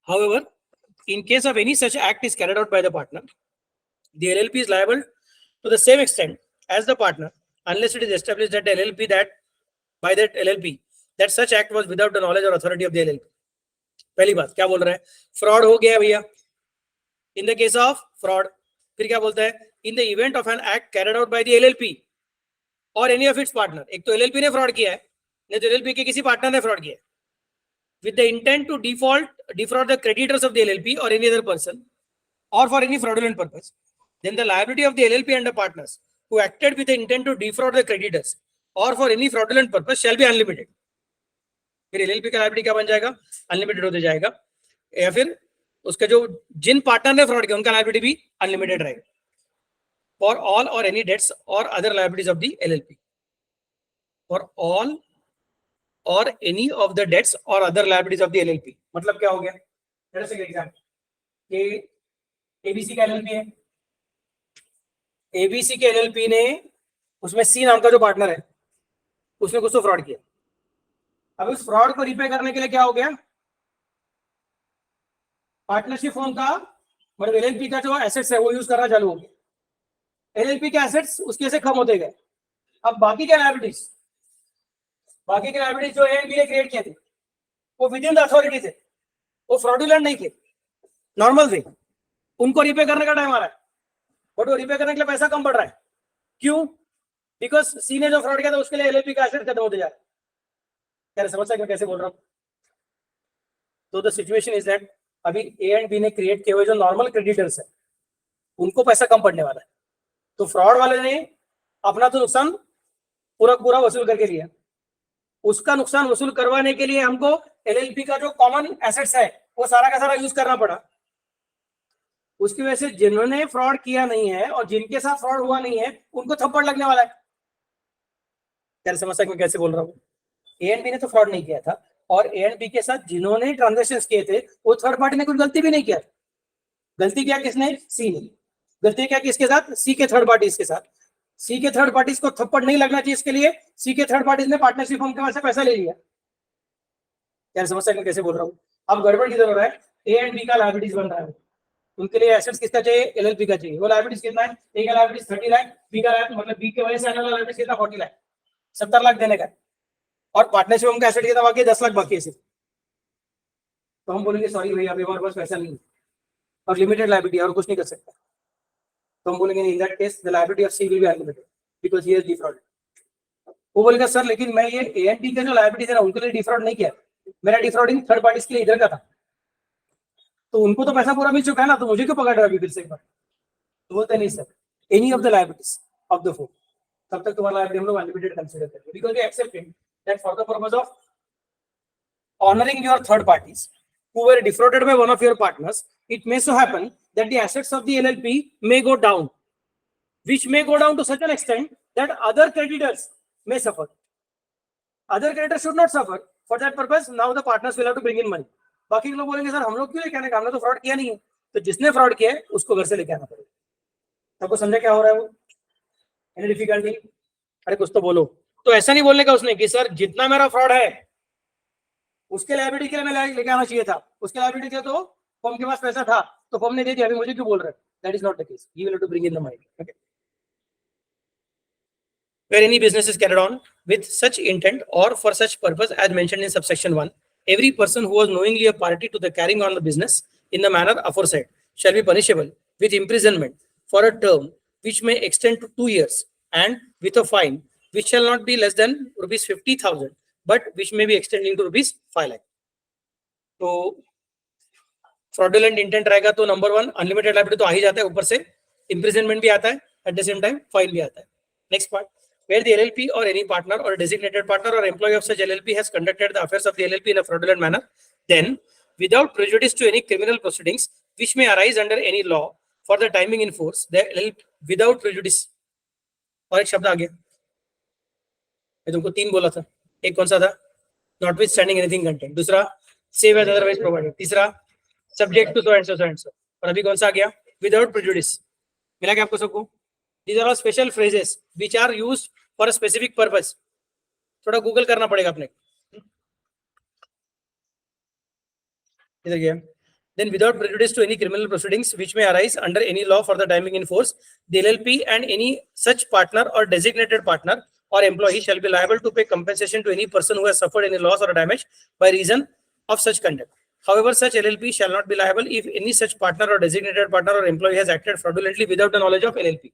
However, in case of any such act is carried out by the partner, the LLP is liable to the same extent as the partner unless it is established that LLP by that LLP that such act was without the knowledge or authority of the LLP. पहली बात क्या बोल रहा है? Fraud हो गया भैया, in the case of fraud. फिर क्या बोलता है? In the event of an act carried out by the LLP और एनी ऑफ इट्स पार्टनर। एक तो LLP ने फ्रॉड किया है, नहीं तो LLP के किसी पार्टनर ने फ्रॉड किया है, with the intent to defraud the creditors of the LLP or any other person or for any fraudulent purpose, then the liability of the LLP and the partners who acted with the intent to defraud the creditors or for any fraudulent purpose shall be unlimited. फिर LLP का liability क्या बन जाएगा? Unlimited होते जाएगा, या फिर उसके जो जिन पार्टनर ने फ्रॉड किया उनका liability भी अनलिमिटेड रहेगा for all or any debts or other liabilities of the LLP. For all or any of the debts or other liabilities of the LLP. मतलब क्या हो गया? Let us take an example. कि ABC का LLP है, ABC के LLP ने उसमें C नाम का जो पार्टनर है उसने कुछ तो फ्रॉड किया। अब उस फ्रॉड को रिपे करने के लिए क्या हो गया? पार्टनरशिप फॉर्म का मतलब LLP का जो एसेट्स है वो यूज करना चालू हो गया। LLP के एसेट्स उसके से कम होते गए। अब बाकी के लायबिलिटीज जो A&B ने क्रिएट किए थे वो विद इन द अथॉरिटी थे, वो फ्रॉडुलेंट नहीं थे, नॉर्मल थे। उनको रिपे करने का टाइम आ रहा है, बट वो रिपे करने के लिए पैसा कम पड़ रहा है। क्यों? बिकॉज सी ने जो फ्रॉड किया था उसके लिए LLP का एसेट खत्म होते जा रहा है। समझ सकते कैसे बोल रहा हूँ? तो द सिचुएशन इज दैट अभी A&B ने क्रिएट किए हुए जो नॉर्मल क्रेडिटर्स है उनको पैसा कम पड़ने वाला है, तो फ्रॉड वाले ने अपना तो नुकसान पूरा वसूल करके लिया। उसका नुकसान वसूल करवाने के लिए हमको LLP का जो कॉमन एसेट्स है वो सारा का सारा यूज करना पड़ा। उसकी वजह से जिन्होंने फ्रॉड किया नहीं है और जिनके साथ फ्रॉड हुआ नहीं है उनको थप्पड़ लगने वाला है। क्या समझ सकते कैसे बोल रहा हूँ? A&B ने तो फ्रॉड नहीं किया था और A&B के साथ जिन्होंने ट्रांजेक्शन किए थे वो थर्ड पार्टी ने कुछ गलती भी नहीं किया। गलती किया किसने? C ने। गलती क्या किसके साथ? C के थर्ड पार्टीज के साथ। सी के थर्ड पार्टीज को थप्पड़ नहीं लगना चाहिए, इसके लिए सी के थर्ड पार्टीज ने पार्टनरशिप फॉर्म के वजह से पैसा ले लिया। क्या समझ सकते कैसे बोल रहा हूँ? अब गड़बड़ किधर हो रहा है? A&B का लायबिलिटीज बन रहा है, उनके लिए एसेट्स किसका चाहिए? LLP का चाहिए। वो लायबिलिटीज कितना है? A का लायबिलिटीज 30 लाख, B का मतलब B के वजह से आने वाला लायबिलिटीज कितना? 40 लाख, 70 लाख देने का, और पार्टनरशिप फॉर्म का एसेट कितना बाकी है? 10 लाख बाकी है सिर्फ। तो हम बोलेंगे सॉरी भैया अभी हमारे पास पैसा नहीं और लिमिटेड लायबिलिटी और कुछ नहीं कर सकता, तो हम बोलेंगे in that case the liability of C will be unlimited because he has defraud. वो बोलेगा सर लेकिन मैं ये A&B के जो लायबिलिटी है उनके लिए डिफरॉड नहीं किया, मेरा डिफरॉडिंग थर्ड पार्टीज के लिए इधर का था, तो उनको तो पैसा पूरा मिल चुका है ना, तो मुझे क्यों पकड़ रहा है अभी फिर से एक बार? तो बोलते नहीं sir any of the liabilities of the form, तब तक तुम्हारा लायबिलिटी हम लोग अनलिमिटेड कंसीडर करेंगे because we accepted that for the purpose of honoring your third parties who were defrauded by one of your partners, it may so happen that the assets of the LLP may go down, which may go down to such an extent that other creditors may suffer. Other creditors should not suffer. For that purpose, now the partners will have to bring in money. बाकी लोग बोलेंगे sir हम लोग क्यों लेके आने का, हमने तो फ्रॉड किया नहीं है. तो जिसने फ्रॉड किया है उसको घर से लेके आना पड़ेगा. सबको समझा क्या हो रहा है वो? Any difficulty? अरे कुछ तो बोलो. तो ऐसा नहीं बोलने का उसने कि सर जितना मेरा फ्रॉड है उसके लायबिलिटी के लिए मैं लेके आना चाहिए था. उसके लायबिलिटी थे तो फर्म के पास पैसा था तो फर्म ने दे दिया, अभी मुझे क्यों बोल रहे हैं? That is not the case. You will have to bring in the money. Okay. Where any business is carried on with such intent or for such purpose as mentioned in subsection 1, every person who was knowingly a party to the carrying on the business in the manner aforesaid shall be punishable with imprisonment for a term which may extend to 2 years and with a fine which shall not be less than rupees 50,000 but which may be extending to rupees 5 lakh. तो fraudulent intent रहेगा तो number 1 unlimited liability तो आ ही जाता है, ऊपर से imprisonment भी आता है, eight the same time find भी आता है. Next part. Where the LLP or any partner or designated partner or employee of such LLP has conducted the affairs of the LLP in a fraudulent manner, then without prejudice to any criminal proceedings which may arise under any law for the timing in force, the LLP without prejudice. और एक शब्द आ गया, मैं तुमको 3 बोला था. एक कौन सा था? Notwithstanding anything contained. दूसरा save as otherwise provided. तीसरा subject to so and so so and so. और अभी कौन सा आ गया? Without prejudice. मिला क्या आपको सबको? These are all special phrases which are used for a specific purpose. थोड़ा गूगल करना पड़ेगा अपने. इधर गया. Then without prejudice to any criminal proceedings which may arise under any law for the timing in force, the LLP and any such partner or designated partner or employee shall be liable to pay compensation to any person who has suffered any loss or damage by reason of such conduct. However, such LLP shall not be liable if any such partner or designated partner or employee has acted fraudulently without the knowledge of LLP.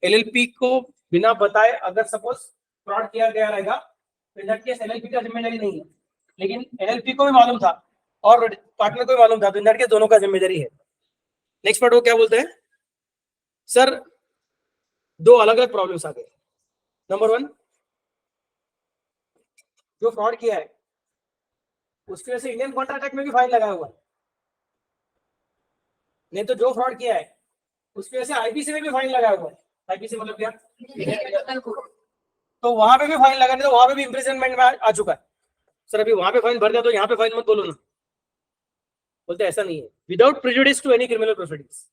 LLP को बिना बताए अगर suppose fraud किया गया रहेगा तो in that case LLP का जिम्मेदारी नहीं है, लेकिन LLP को भी मालूम था और पार्टनर को भी मालूम था, तो इन दैट केस दोनों का जिम्मेदारी है. नेक्स्ट पार्ट वो क्या बोलते हैं? सर 2 अलग अलग प्रॉब्लम्स आ गए. नंबर 1, जो फ्रॉड किया है उसकी वजह से इंडियन कॉन्ट्रैक्ट एक्ट में भी फाइन लगा हुआ है. नहीं तो जो फ्रॉड किया है उसकी वजह से आईपीसी में भी फाइन लगा हुआ है. आईपीसी मतलब क्या? तो वहां पे भी फाइन लगा, नहीं तो वहां पे भी इम्प्रिजनमेंट में आ चुका है. सर अभी वहां पे फाइन भर दिया तो यहाँ पे फाइन मत बोलो ना. बोलते ऐसा नहीं है. Without prejudice to any criminal proceedings.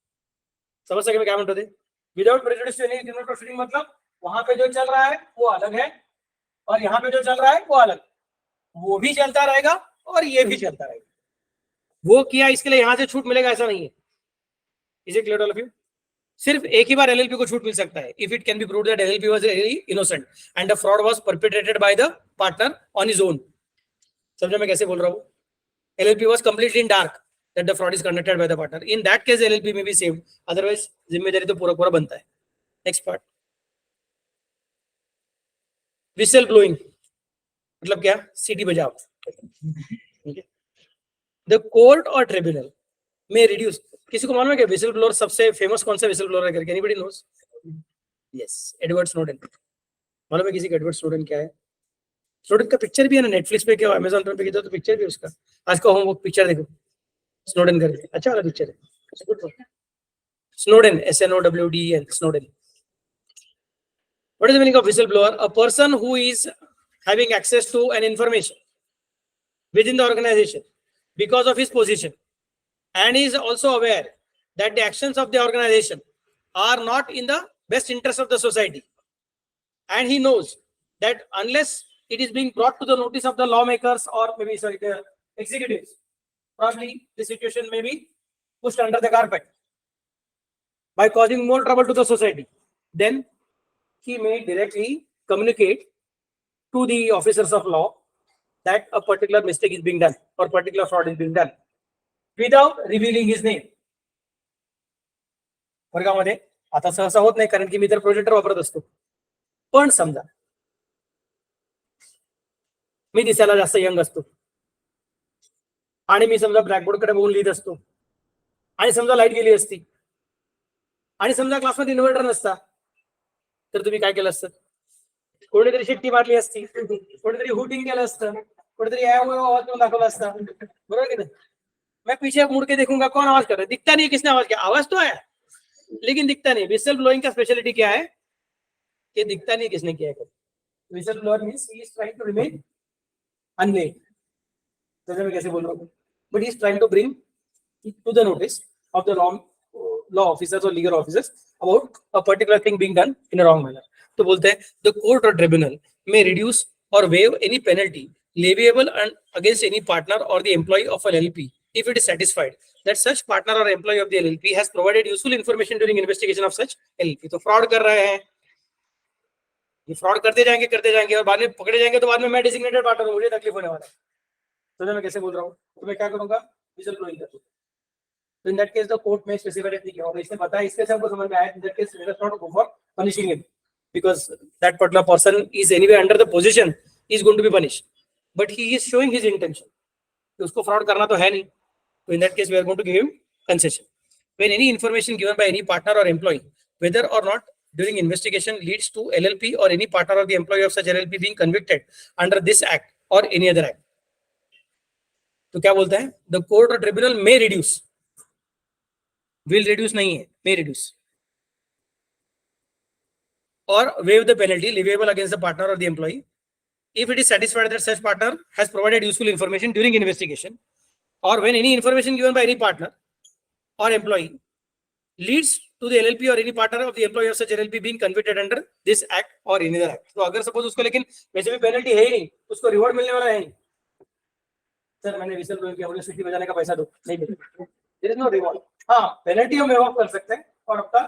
समझ सके मैं क्या मतलब है? Without prejudice to any criminal proceeding मतलब वहां पे जो चल रहा है वो अलग है और यहाँ पे जो चल रहा है वो अलग. वो भी चलता रहेगा और ये भी चलता रहेगा. वो किया इसके लिए यहाँ से छूट मिलेगा ऐसा नहीं है. Is it clear all of you? सिर्फ एक ही बार एलएलपी को छूट मिल सकता है if it can be proved that LLP was innocent and the fraud was perpetrated by the partner on his own. समझो मैं कैसे बोल रहा हूं? LLP was completely in dark that the fraud is conducted by the partner. In that case LLP में be saved, otherwise जिम्मेदारी तो पूरा पूरा बनता है. Next part. विसल ब्लोइंग मतलब क्या? सीटी बजाओ. द कोर्ट और ट्रिब्यूनल में रिड्यूस. किसी को मालूम है कि विसल ब्लोअर सबसे फेमस कौन सा विसल ब्लोअर है करके? Anybody knows? Yes, Edward Snowden. मालूम है किसी को एडवर्ड स्नोडेन क्या है? स्नोडेन का पिक्चर भी है ना नेटफ्लिक्स पे, क्या अमेज़न पे किया तो पिक्चर भी उसका. आज का होमवर्क पिक्चर देखो स्नोडेन करके, अच्छा वाला पिक्चर है. Snowden, SNOWDEN, Snowden. What is the meaning of whistleblower? A person who is having access to an information within the organization because of his position and is also aware that the actions of the organization are not in the best interest of the society, and he knows that unless it is being brought to the notice of the lawmakers or maybe the executives, probably the situation may be pushed under the carpet by causing more trouble to the society, then he may directly communicate to the officers of law that a particular mistake is being done or particular fraud is being done without revealing his name. वर्गामध्ये आता सहसा होत नाही कारण की मी तर projector वापरत असतो. पण समजा मी दिसायला जास्त यंग असतो आणि मी समजा ब्लॅकबोर्ड कडे बघून लिहित असतो आणि समजा लाईट गेली असती आणि समजा क्लासमध्ये इन्व्हर्टर नसता, तर तुम्ही काय केलं असतं? कोणीतरी शिट्टी मारली असती, कोणीतरी हुटिंग केलं असतं, कोणीतरी दाखवलं असतं, बरोबर की नाही? मैं पीछे मुड़ के देखूंगा कौन आवाज कर रहा है, दिखता नहीं किसने आवाज किया, आवाज तो आया लेकिन दिखता नहीं। विसल ब्लोइंग का स्पेशलिटी क्या है कि दिखता नहीं किसने किया है। Whistle blower means he is trying to remain unnamed, जैसे मैं कैसे बोल रहा हूँ, but he is trying to bring to the notice of the law officers or legal officers about a particular thing being done in a wrong manner. तो बोलते हैं the court or tribunal may reduce or waive any penalty leviable and against any partner or the employee of an LLP if it is satisfied that such partner or employee of the LLP has provided useful information during investigation of such LLP. तो fraud कर रहे हैं, ये fraud करते जाएंगे और बाद में पकड़े जाएंगे तो बाद में मैं डेजिग्नेटेड पार्टनर हूँ, मुझे तकलीफ होने वाला है। तो मैं कैसे बोल रहा हूँ, तो मैं क्या करूंगा, विसल ब्लोइंग कर दूंगा। So in that case, the court may specify that और इसने बताया, इसके से हमको समझ में आया, in that case, let us not go for punishing him because that particular person is anyway under the position, he is going to be punished, but he is showing his intention. तो उसको fraud करना तो है नहीं, so in that case, we are going to give him concession. When any information given by any partner or employee, whether or not during investigation leads to LLP or any partner or the employee of such LLP being convicted under this act or any other act, तो क्या बोलता है, the court or tribunal may reduce, will reduce नहीं है, may reduce or waive the penalty leviable against the partner or the employee if it is satisfied that such partner has provided useful information during investigation or when any information given by any partner or employee leads to the LLP or any partner of the employee of such LLP being convicted under this act or any other act. तो अगर suppose उसको लेकिन वैसे भी penalty है ही नहीं, उसको reward मिलने वाला है नहीं, सर मैंने विसल ब्लोइंग किया, मुझे सीटी बजाने का पैसा दो, नहीं मिलेगा, देयर इज नो रिवॉर्ड। हाँ, पेनल्टी हम वेव ऑफ कर सकते हैं और आपका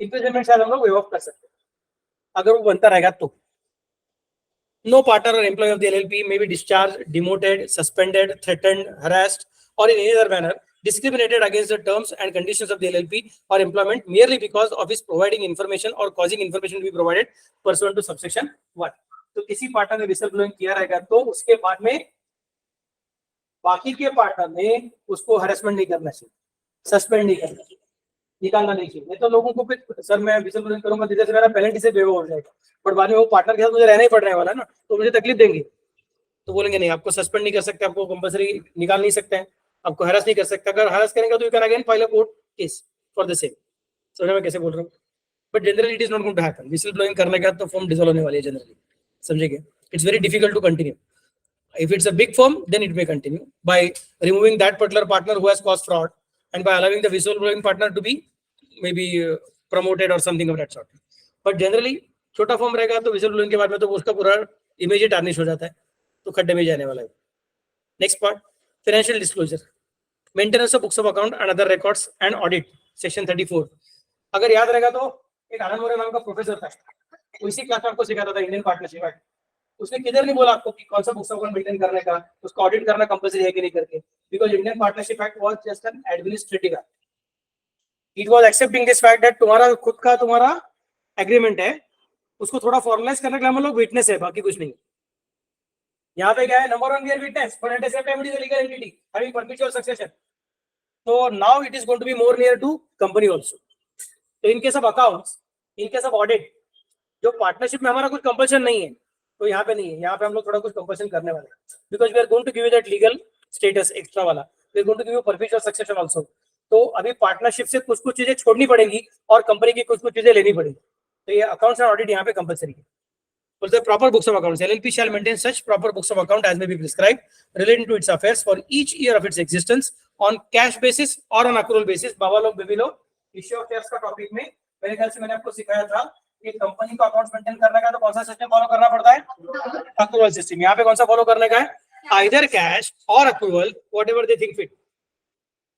इम्प्रिजनमेंट शायद हम लोग वेव ऑफ कर सकते हैं अगर वो बनता रहेगा तो। No partner or employee of the LLP may be discharged, demoted, suspended, threatened, harassed, or in any other manner discriminated against the terms and conditions of the LLP or employment merely because of his providing information or causing information to be provided pursuant to subsection 1. तो किसी partner ने whistle blowing किया रहेगा तो उसके बाद में बाकी के पार्टनर ने उसको हरेसमेंट नहीं करना चाहिए, सस्पेंड नहीं करना चाहिए, निकालना नहीं चाहिए। नहीं तो लोगों को फिर सर मैं विसल ब्लोइंग करूंगा धीरे से मेरा पेनल्टी से वेव हो जाएगा, बट बाद में वो पार्टनर के साथ मुझे रहना ही पड़ रहा वाला ना, तो मुझे तकलीफ देंगे, तो बोलेंगे नहीं आपको सस्पेंड नहीं कर सकते, आपको कंपलसरी निकाल नहीं सकते हैं, आपको हरास नहीं कर सकते, अगर हरास करेंगे तो you can again file a court case for the same. समझ में कैसे बोल रहा हूँ, but generally it is not going to happen. Whistle blowing करने का तो फॉर्म डिसॉल्व होने वाली है जनरली, समझेंगे, it's very difficult to continue. If it's a big firm, then it may continue by removing that particular partner who has caused fraud and by allowing the whistleblowing partner to be maybe promoted or something of that sort. But generally, छोटा form रहेगा तो whistleblowing के बाद में तो उसका पूरा image ही tarnish हो जाता है, तो खड्डे में जाने वाला है। Next part, financial disclosure, maintenance of books of account and other records and audit, section 34। अगर याद रहेगा तो एक आनंद मोरे नाम का प्रोफेसर था, उसी क्लास में आपको सिखाता था इंडियन पार्टनरशिप एक्ट। उसने किधर नहीं बोला आपको कि कौन सा बुक्स ऑफ अकाउंट मेंटेन करने का, उसका ऑडिट करना कंपलसरी है कि नहीं करके, because Indian partnership act was just an administrative act. It was accepting this fact that तुम्हारा खुद का तुम्हारा एग्रीमेंट है, उसको थोड़ा फॉर्मलाइज करने के लिए हम लोग विटनेस है, बाकी कुछ नहीं। यहाँ पे क्या है, number one we are witness but at the same time it is a legal entity having perpetual succession, तो now it is going to be more near to company also. तो in case of accounts, in case of audit, जो partnership में हमारा कुछ compulsion नहीं है, तो यहाँ पे नहीं है, यहाँ पे हम लोग थोड़ा कुछ कंपल्सन करने वाले हैं, because we are going to give you that legal status extra वाला, we are going to give you perpetual succession also. तो अभी पार्टनरशिप से कुछ कुछ चीजें छोड़नी पड़ेगी और कंपनी की कुछ कुछ चीजें लेनी पड़ेगी, तो ये अकाउंट्स एंड ऑडिट यहाँ पे कंपल्सरी है। Also, proper books of accounts, LLP shall maintain such proper books of account as may be prescribed relating to its affairs for each year of its existence on cash basis or on accrual basis। बाबा लोग baby लोग, issue of shares का topic में मेरे ख्याल से मैंने आपको सिखाया था कि कंपनी को अकाउंट्स मेंटेन करने का तो कौन सा सिस्टम फॉलो करना पड़ता है, अक्रूवल सिस्टम। यहाँ पे कौन सा फॉलो करने का है, आइदर कैश और accrual, whatever they think fit.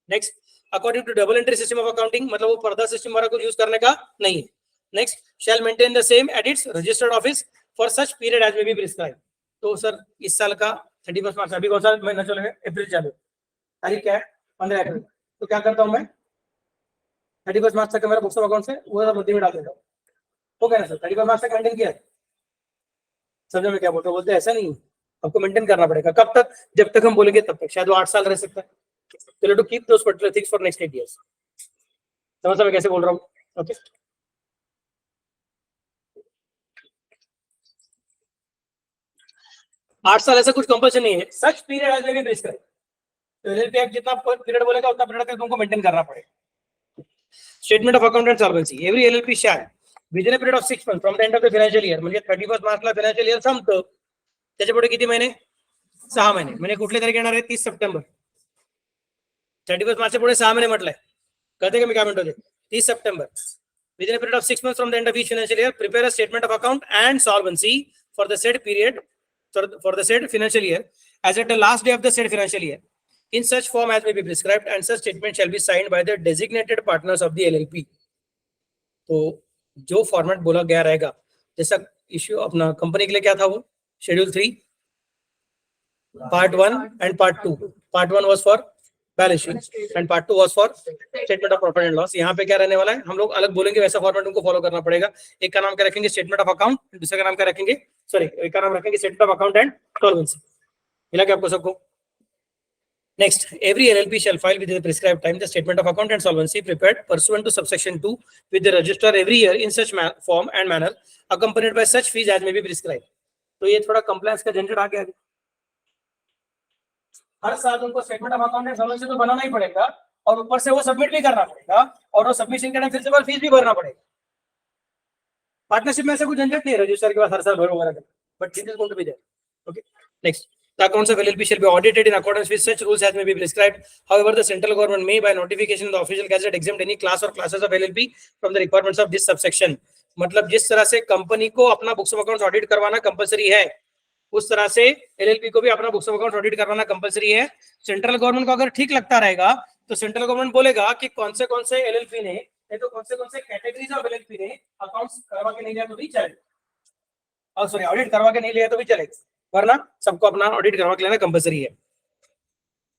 Next, according to double entry system of accounting, मतलब वो पर्दा सिस्टम हमारा कुछ यूज करने का नहीं है। Next, shall maintain the same at its registered office for such period as may be prescribe. तो सर इस साल का 31 मार्च, अभी कौन सा महीना चलेगा, अप्रैल चालू, तारीख क्या है 15 अप्रैल, तो क्या करता हूँ मैं 31 मार्च तक मेरा बुक्स ऑफ अकाउंट से वो सब बुद्धि में डाल देता हूँ, हो गया ना सर, 31 मार्च तक मेंटेन किया। समझो मैं क्या बोलता हूँ, बोलते ऐसा नहीं, आपको मेंटेन करना पड़ेगा। कब तक, जब तक हम बोलेंगे तब तक, शायद वो 8 साल रह सकता है, तो to keep those particular things for next 8 years। समझ मैं कैसे बोल रहा हूँ, ओके। 8 साल ऐसा कुछ कंपल्सन नहीं है, such period as may be prescribe, तो एलएलपी एक्ट जितना पीरियड बोलेगा उतना पीरियड तुमको मेंटेन करना पड़ेगा. Statement of account and solvency. Every LLP shall within a period of 6 months from the end of the financial year, म्हणजे 31 मार्चला financial year संपतं, त्याच्या पुढे किती महिने? 6 महिने. म्हणजे कुठली तारीख येणार आहे? 30 सप्टेंबर. 31 मार्चच्या पुढे 6 महिने म्हटलंय. कळते का मी काय म्हणतो ते? 30 September. Within a period of 6 months from the end of each financial year, prepare a statement of account and solvency for the said period, for the said financial year, as at the last day of the said financial year, in such form as may be prescribed, and such statement shall be signed by the designated partners of the LLP. तो जो format बोला गया रहेगा, जैसा issue अपना company के लिए क्या था वो schedule 3 part 1 and part 2. Part 1 was for balance sheet and part 2 was for statement of profit and loss. यहाँ पे क्या रहने वाला है, हम लोग अलग बोलेंगे, वैसा फॉर्मेट उनको फॉलो करना पड़ेगा. एक का नाम क्या रखेंगे? Statement of account. दूसरे का नाम क्या रखेंगे? एक का नाम रखेंगे statement of account and solvency. मिला क्या आपको सबको? Next, every LLP shall file within the prescribed time the statement of account and solvency prepared pursuant to subsection 2 with the registrar every year in such form and manner, accompanied by such fees as may be prescribed. तो ये थोड़ा compliance का झंझट आ गया. हर साल उनको statement of account and solvency तो बनाना ही पड़ेगा, और ऊपर से वो सबमिट भी करना पड़ेगा, और वो सबमिशन के टाइम फिर से फीस भी भरना पड़ेगा. पार्टनरशिप में ऐसा कुछ झंझट नहीं है रजिस्टर के पास हर साल भरो वगैरह, but this is going to be there. Okay, next. The accounts of LLP shall be audited in accordance with such rules as may be prescribed. However, the central government may, by notification in the official gazette, exempt any class or classes of LLP from the requirements of this subsection. मतलब जिस तरह से company को अपना books of accounts audit करवाना compulsory है, उस तरह से एलएलपी को भी अपना बुक्स ऑफ अकाउंट्स ऑडिट करवाना कंपलसरी है. सेंट्रल गवर्नमेंट को अगर ठीक लगता रहेगा तो सेंट्रल गवर्नमेंट बोलेगा कि कौन से एलएलपी ने, तो कौन से कैटेगरीज ऑफ एलएलपी ने अकाउंट्स करवा के नहीं लिया तो भी चलेगा, और सॉरी ऑडिट करवा के नहीं लिया तो भी चलेगा, वरना सबको अपना ऑडिट करवा के लेना कंपलसरी है.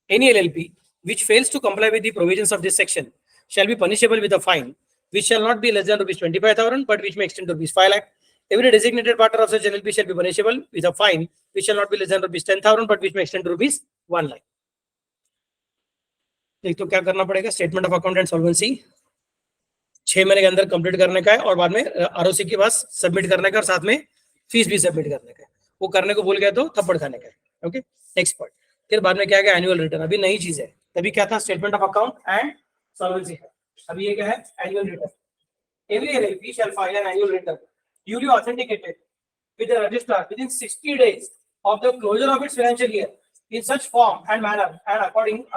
Any LLP which fails to comply with the provisions of this section shall be punishable with a fine which shall not be less than rupees 25,000 but which may extend to rupees 5 lakh. Every designated partner of such LLP shall be punishable with a fine which shall not be less than rupees 10,000 but which may extend to rupees 1 lakh. एक तो क्या करना पड़ेगा? Statement of account and solvency 6 महीने के अंदर complete करने का है, और बाद में आरओसी के पास सबमिट करने का, और साथ में फीस भी सबमिट करने का है. वो करने को भूल गया तो थप्पड़ खाने का है. Okay, next point. फिर बाद में क्या है? Annual return. अभी नई चीज है, तभी क्या था? Statement of account and solvency है. अभी ये क्या है? Annual return. Every LLP shall file an annual return duly authenticated with the registrar within 60 days of the closure of its financial year in such form and manner and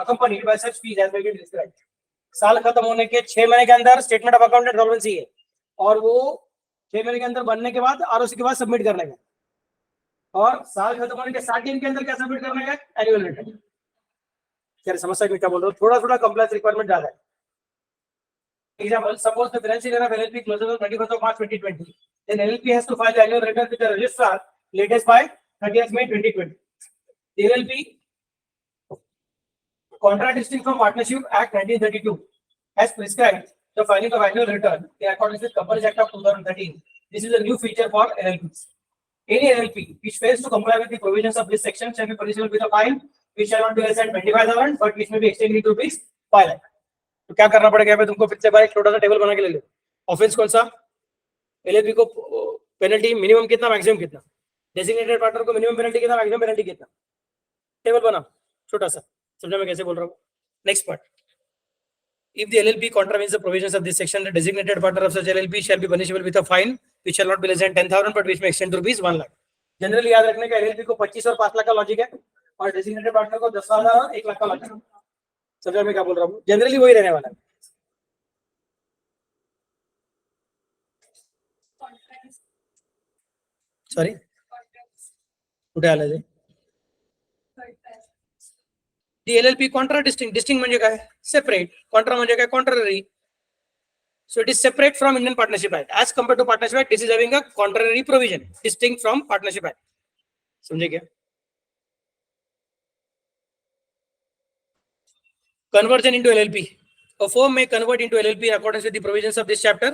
accompanied by such fees as may be described. साल खत्म होने के 6 महीने के अंदर statement of account and solvency है, और वो 6 महीने के अंदर बनने के बाद आरओसी के बाद सबमिट करने का, और साल खत्म होने के 60 दिन के अंदर क्या सबमिट करने का? Annual return. क्या समस्या में क्या बोल रहा हूँ? थोड़ा कंप्लायंस रिक्वायरमेंट ज्यादा है. Example, suppose the financial year of LLP closes on 31st of March 2020. Then LLP has to file the annual return with the registrar latest by 30th May 2020. The LLP, contradicting from Partnership Act 1932, has prescribed the filing of annual return in accordance with Companies Act of 2013. This is a new feature for LLPs. Any LLP which fails to comply with the provisions of this section shall be punishable with a fine which shall not be less than 25,000 but which may be extended to rupees 5 lakh. तो क्या करना पड़ेगा? मैं तुमको फिर से एक छोटा सा टेबल बना के ले लो. ऑफेंस कौन सा? एलएलपी को पेनल्टी मिनिमम कितना, मैक्सिमम कितना, डेजिग्नेटेड पार्टनर को मिनिमम पेनल्टी कितना, मैक्सिमम पेनल्टी कितना, टेबल बना छोटा सा. समझा मैं कैसे बोल रहा हूँ? Next part. If the LLP contravenes the provisions of this section, the designated partner of such LLP shall be punishable with a fine which shall not be less than 10,000 but which may extend to rupees 1 lakh. Generally याद रखने का LLP को 25 और 5 लाख का logic है, और designated partner को 10,000 और 1 लाख का लॉजिक है. समझा मैं क्या बोल रहा हूँ? जनरली वही रहने वाला है. सॉरी, कुठे आलं ते? The LLP contradistinct. Distinct म्हणजे काय? Separate. Contra म्हणजे काय? Contrary. So it is separate from Indian Partnership Act. As compared to Partnership Act, this is having a contrary provision, distinct from Partnership Act. समझे क्या? Conversion into LLP. A firm may convert into LLP in accordance with the provisions of this chapter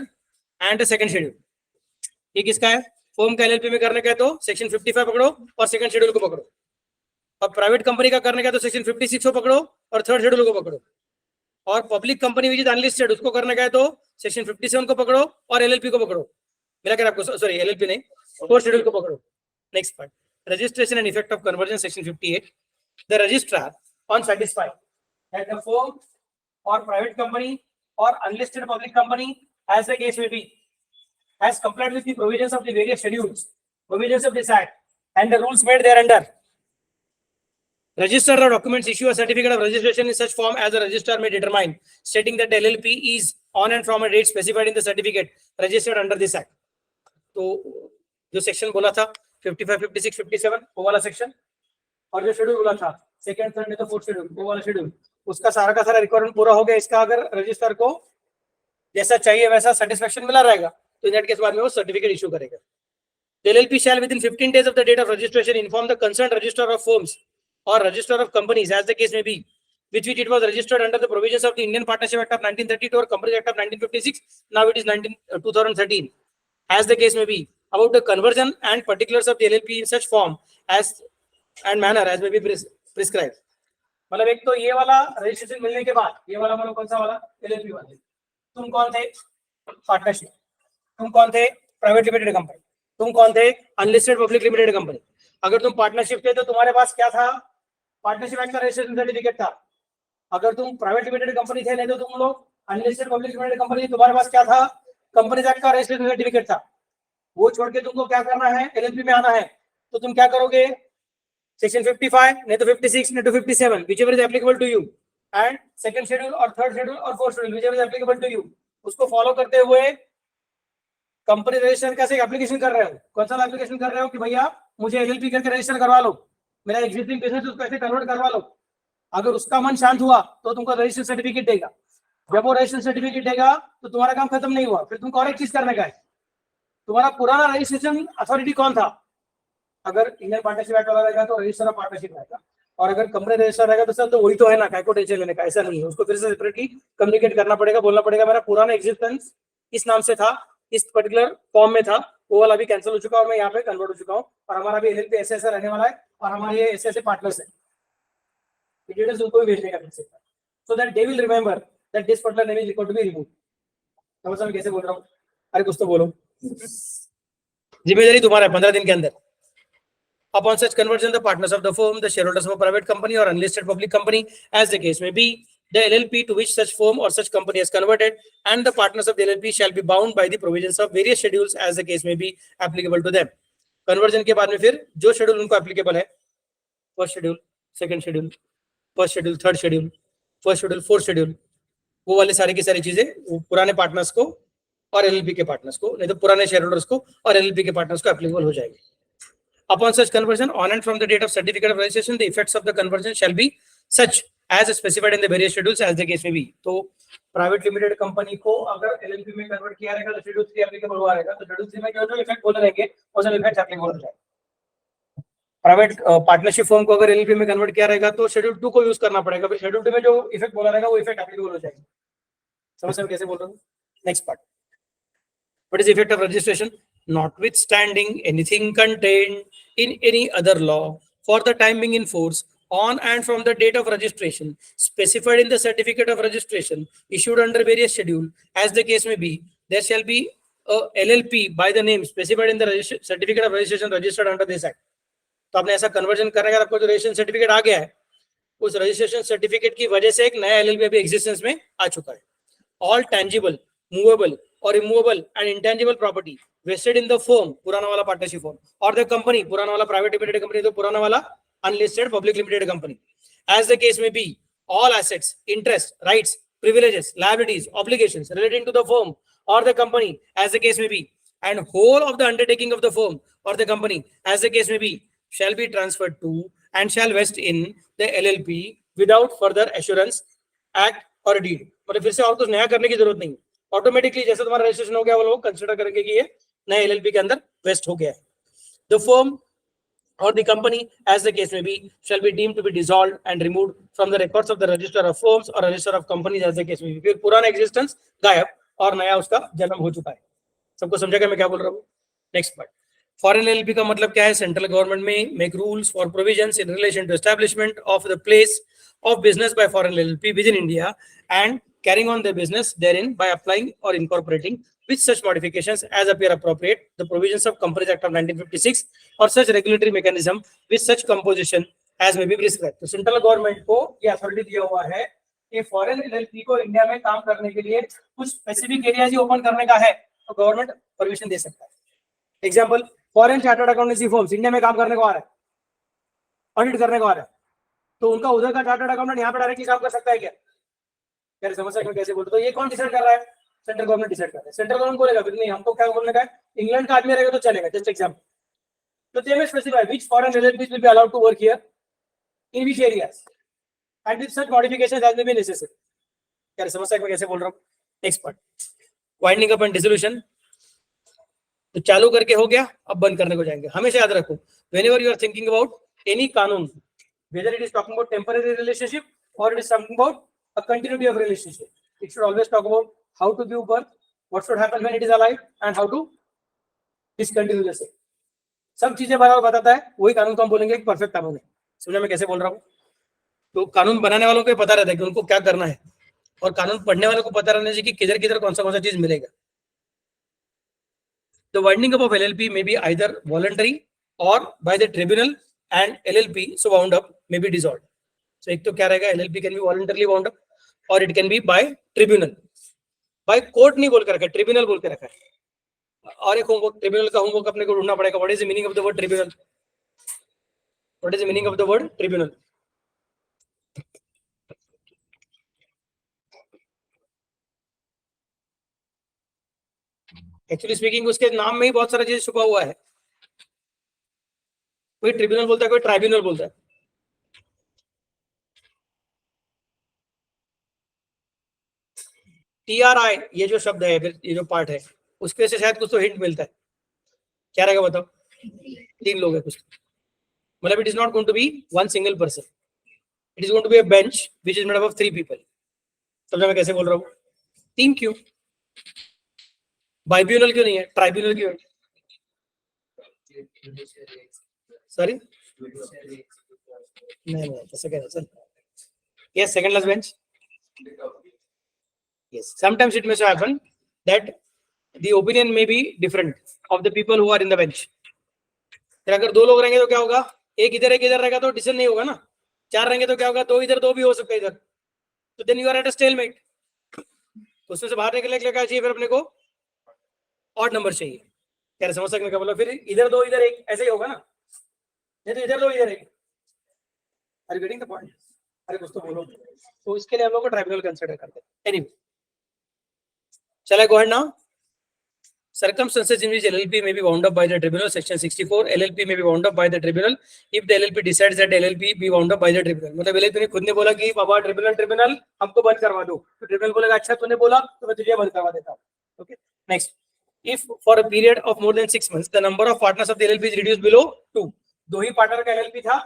and the second schedule. ये किसका है? Firm का LLP में करने का है तो सेक्शन 55 पकड़ो और सेकंड शेड्यूल को पकड़ो, और प्राइवेट कंपनी का करने का तो सेक्शन 56 को पकड़ो और थर्ड शेड्यूल को पकड़ो, और public company which is unlisted उसको करने का है तो सेक्शन 57 को पकड़ो और एलएलपी को पकड़ो. मिला कर आपको, सॉरी एलएलपी नहीं, फोर्थ शेड्यूल को पकड़ो. Next part, registration and effect of conversion, section 58. The registrar on satisfy that the firm or private company or unlisted public company, as the case may be, has complied with the provisions of the various schedules, provisions of this act, and the rules made thereunder. Registrar of documents issue a certificate of registration in such form as the registrar may determine, stating that the LLP is on and from a date specified in the certificate registered under this act. तो जो section बोला था 55, 56, 57 वो वाला section, और जो schedule बोला था सेकंड, थर्ड, तो फोर्थ शेड्यूल वो वाला शेड्यूल, उसका सारा का सारा रिक्वायरमेंट पूरा हो गया इसका। अगर रजिस्टर को जैसा चाहिए वैसा सेटिस्फेक्शन मिला रहेगा तो इन दैट केस बाद में वो सर्टिफिकेट इशू करेगा। The LLP shall within 15 days of the date of registration inform the concerned registrar of firms or registrar of companies, as the case may be, with which it was registered under the provisions of the Indian Partnership Act of 1932 or Companies Act of 1956. Now it is 2013, as the case may be, about the conversion and particulars of the LLP in such form as and manner as may be prescribed. मतलब एक तो ये वाला registration मिलने के बाद ये वाला मतलब कौन सा वाला LLP वाला, तुम कौन थे पार्टनरशिप, तुम कौन थे प्राइवेट लिमिटेड कंपनी, तुम कौन थे अनलिस्टेड पब्लिक लिमिटेड कंपनी। अगर तुम पार्टनरशिप थे तो तुम्हारे पास क्या था, पार्टनरशिप एक्ट का रजिस्ट्रेशन सर्टिफिकेट था। अगर तुम प्राइवेट लिमिटेड कंपनी थे नहीं तो तुम लोग अनलिस्टेड पब्लिक लिमिटेड कंपनी, तुम्हारे पास क्या था, कंपनीज एक्ट का रजिस्ट्रेशन सर्टिफिकेट था। वो छोड़ के तुमको क्या करना है, एलएलपी में आना है, तो तुम क्या करोगे, सेक्शन 55 नहीं तो 56 नहीं तो 57, whichever is applicable to you, and second schedule और थर्ड शेड्यूल और fourth schedule whichever is applicable to you, उसको फॉलो करते हुए कंपनी रजिस्टर कैसे एप्लीकेशन कर रहे हो, कौन सा एप्लीकेशन कर रहे हो कि भैया मुझे एलएलपी करके रजिस्टर करवा लो, मेरा एग्जिस्टिंग बिजनेस उसको कैसे कन्वर्ट करवा लो। अगर उसका मन शांत हुआ तो तुमको रजिस्ट्रेशन सर्टिफिकेट देगा। जब वो रजिस्ट्रेशन सर्टिफिकेट देगा तो तुम्हारा काम खत्म नहीं हुआ, फिर तुमको और एक चीज करने का है। तुम्हारा पुराना रजिस्ट्रेशन अथॉरिटी कौन था, अगर इंडियन पार्टनरशिप एक्ट वाला रहेगा तो रजिस्टर ऑफ पार्टनरशिप रहेगा, और अगर कंपनी रजिस्टर रहेगा तो सर तो वही तो है ना, काय को टेंशन लेने का, ऐसा नहीं है। उसको फिर से सेपरेटली कम्युनिकेट करना पड़ेगा, बोलना पड़ेगा मेरा पुराना एग्जिस्टेंस इस नाम से था, इस पर्टिकुलर फॉर्म में था, वो वाला भी कैंसिल हो चुका और मैं यहाँ पे कन्वर्ट हो चुका हूँ, और हमारा भी एलएलपी ऐसे ऐसा रहने वाला है और हमारे ऐसे ऐसे पार्टनर्स हैं, डिटेल्स उनको भी भेजने का फिर से, so that they will remember that this particular name is required to be removed. समझ में कैसे बोल रहा हूँ, अरे कुछ तो बोलो, जिम्मेदारी तुम्हारा है 15 दिन के अंदर। Upon such conversion, the partners of the firm, the shareholders of a private company or unlisted public company, as the case may be, the LLP to which such firm or such company has converted, and the partners of the LLP shall be bound by the provisions of various schedules as the case may be applicable to them. Conversion के बाद में फिर जो schedule उनको applicable है, first schedule, second schedule, first schedule, third schedule, first schedule, fourth schedule, वो वाले सारी की सारी चीजें वो पुराने पार्टनर्स को और एलएलपी के पार्टनर्स को, नहीं तो पुराने शेयर होल्डर्स को और एलएलपी के पार्टनर्स को एप्लीकेबल हो जाएगी। Upon such conversion, on and from the date of certificate of registration, the effects of the conversion shall be such as specified in the various schedules as the case may be. तो private limited company को अगर LLP में convert किया रहेगा तो schedule 3 applicable हुआ रहेगा, तो शेड्यूल 3 में जो जो इफेक्ट बोले रहेंगे वो सब इफेक्ट एप्लीकेबल हो जाएगा। प्राइवेट पार्टनरशिप फर्म को अगर एलएलपी में कन्वर्ट किया रहेगा तो शेड्यूल 2 को यूज करना पड़ेगा, फिर शेड्यूल 2 में जो इफेक्ट बोला रहेगा वो इफेक्ट एप्लीकेबल हो जाएगा। समझ में कैसे बोल रहा हूँ। Next part, what is the effect of registration? Notwithstanding anything contained in any other law for the time being in force on and from the date of registration specified in the certificate of registration issued under various schedule as the case may be, there shall be a LLP by the name specified in the certificate of registration registered under this act. तो आपने ऐसा conversion करने का आपको जो registration certificate आ गया है, उस रजिस्ट्रेशन सर्टिफिकेट की वजह से एक नया एलएलपी अभी एग्जिस्टेंस में आ चुका है। ऑल टेंजिबल, मूवेबल और immovable and intangible property vested in the firm, पुराना वाला पार्टनरशिप फर्म, और द कंपनी, पुराना वाला प्राइवेट लिमिटेड कंपनी तो पुराना वाला unlisted public limited company, as the case may be, all assets, interest, rights, privileges, liabilities, obligations relating to the firm or the company as the case may be, and whole of the undertaking of the firm or the company as the case may be, shall be transferred to and shall vest in the LLP without further assurance, act or deed. मतलब फिर से और कुछ नया करने की जरूरत नहीं, ऑटोमेटिकली जैसे तुम्हारा रजिस्ट्रेशन हो गया वो लोग कंसीडर करेंगे कि ये नए एलएलपी के अंदर वेस्ट हो गया है। The firm or the company as the case may be shall be deemed to be dissolved and removed from the records of the register of firms or register of companies as the case may be. फिर पुराना existence गायब और नया उसका जन्म हो चुका है। सबको समझा मैं क्या बोल रहा हूँ। नेक्स्ट पार्ट, फॉरेन एलएलपी का मतलब क्या है? सेंट्रल गवर्नमेंट में make rules for provisions in relation to establishment of the place of business by foreign LLP within India and carrying on their business therein by applying or incorporating with such modifications as appear appropriate the provisions of Companies Act of 1956 or such regulatory mechanism with such composition as may be prescribed. तो central government को ये authority दिया हुआ है कि foreign LLP को India में काम करने के लिए कुछ स्पेसिफिक एरियाज ही ओपन करने का है तो गवर्नमेंट परमिशन दे सकता है. Example, foreign chartered accountancy firms India में काम करने को आ रहा है, ऑडिट करने को आ रहा है, तो उनका उधर का चार्टर्ड अकाउंटेंट यहाँ पे डायरेक्टली काम कर सकता है क्या? यार समस्या में कैसे बोलते? तो ये कौन डिसाइड कर रहा है? सेंट्रल गवर्नमेंट डिसाइड कर रहा है. सेंट्रल गवर्नमेंट बोलेगा फिर नहीं हमको क्या बोलने का है, इंग्लैंड का आदमी रहेगा तो चलेगा. जस्ट एग्जांपल, तो they may specify which foreign LLPs will be allowed to work here in which areas and with such modifications as may be necessary. यार समस्या में कैसे बोल रहा हूँ? Next part, winding up and dissolution. तो चालू करके हो गया, अब बंद करने को जाएंगे. हमेशा याद रखो, whenever you are thinking about any कानून, whether it is talking about temporary relationship or it is talking about a continuity of relationship, it should always talk about how to give birth, what should happen when it is alive, and how to discontinue the same. सब चीजें बराबर बताता है, वही कानून को हम बोलेंगे कि परफेक्ट कानून है. समझा मैं कैसे बोल रहा हूँ? तो कानून बनाने वालों को पता रहता है कि उनको क्या करना है, और कानून पढ़ने वालों को पता रहना चाहिए कि किधर किधर कौन सा चीज मिलेगा. The winding up of LLP may be either voluntary or by the tribunal, and LLP so wound up may be dissolved. So एक तो क्या रहेगा, LLP can be voluntarily wound up or it can be by tribunal. By court नहीं बोल कर रखा है, tribunal बोल के रखा है. और एक होमवर्क, ट्रिब्यूनल का होमवर्क अपने को ढूंढना पड़ेगा. What is the meaning of the word tribunal? What is the meaning of the word tribunal? Actually speaking उसके नाम में ही बहुत सारा चीज छुपा हुआ है. कोई ट्रिब्यूनल बोलता है, कोई ट्राइब्यूनल बोलता है. TRI ये जो शब्द है, ये जो पार्ट है, उसके से शायद कुछ तो हिंट मिलता है. क्या रहेगा बताओ? 3 लोग है कुछ, मतलब it is not going to be one single person, it is going to be a bench which is made up of 3 people. समझा मैं कैसे बोल रहा हूँ? 3 क्यों? बाइब्यूनल क्यों नहीं है? ट्राइब्यूनल क्यों है? सॉरी, नहीं ऐसा क्या है sir? Yes, second last bench. Yes, sometimes it may so happen that the opinion may be different of the people who are in the bench. फिर अगर 2 लोग रहेंगे तो क्या होगा? एक इधर रहेगा तो डिसीजन नहीं होगा ना. 4 रहेंगे तो क्या होगा? 2 इधर 2 भी हो सकता है इधर. तो then you are at a stalemate. उसमें से बाहर निकलने के लिए क्या चाहिए? फिर अपने को ऑड नंबर चाहिए. क्या समझ सकते हैं क्या बोला? फिर इधर 2 इधर 1 ऐसे ही होगा ना. नहीं तो इधर 2 इधर 1. Are you getting the point? अरे कुछ तो बोलो. तो इसके लिए हम लोग को ट्राइब्यूनल कंसीडर करते हैं. Anyway, shall I go ahead now? Circumstances in which LLP may be wound up by the tribunal, section 64. LLP may be wound up by the tribunal if the LLP decides that LLP be wound up by the tribunal. मतलब LLP ने खुद ने बोला कि बाबा tribunal हमको बंद करवा दो, तो ट्रिब्यूनल बोलेगा अच्छा तूने बोला तो मैं तुझे बंद करवा देता हूँ. Okay, next, if for a period of more than 6 months the number of partners of the LLP is reduced below 2. 2 he partner का LLP था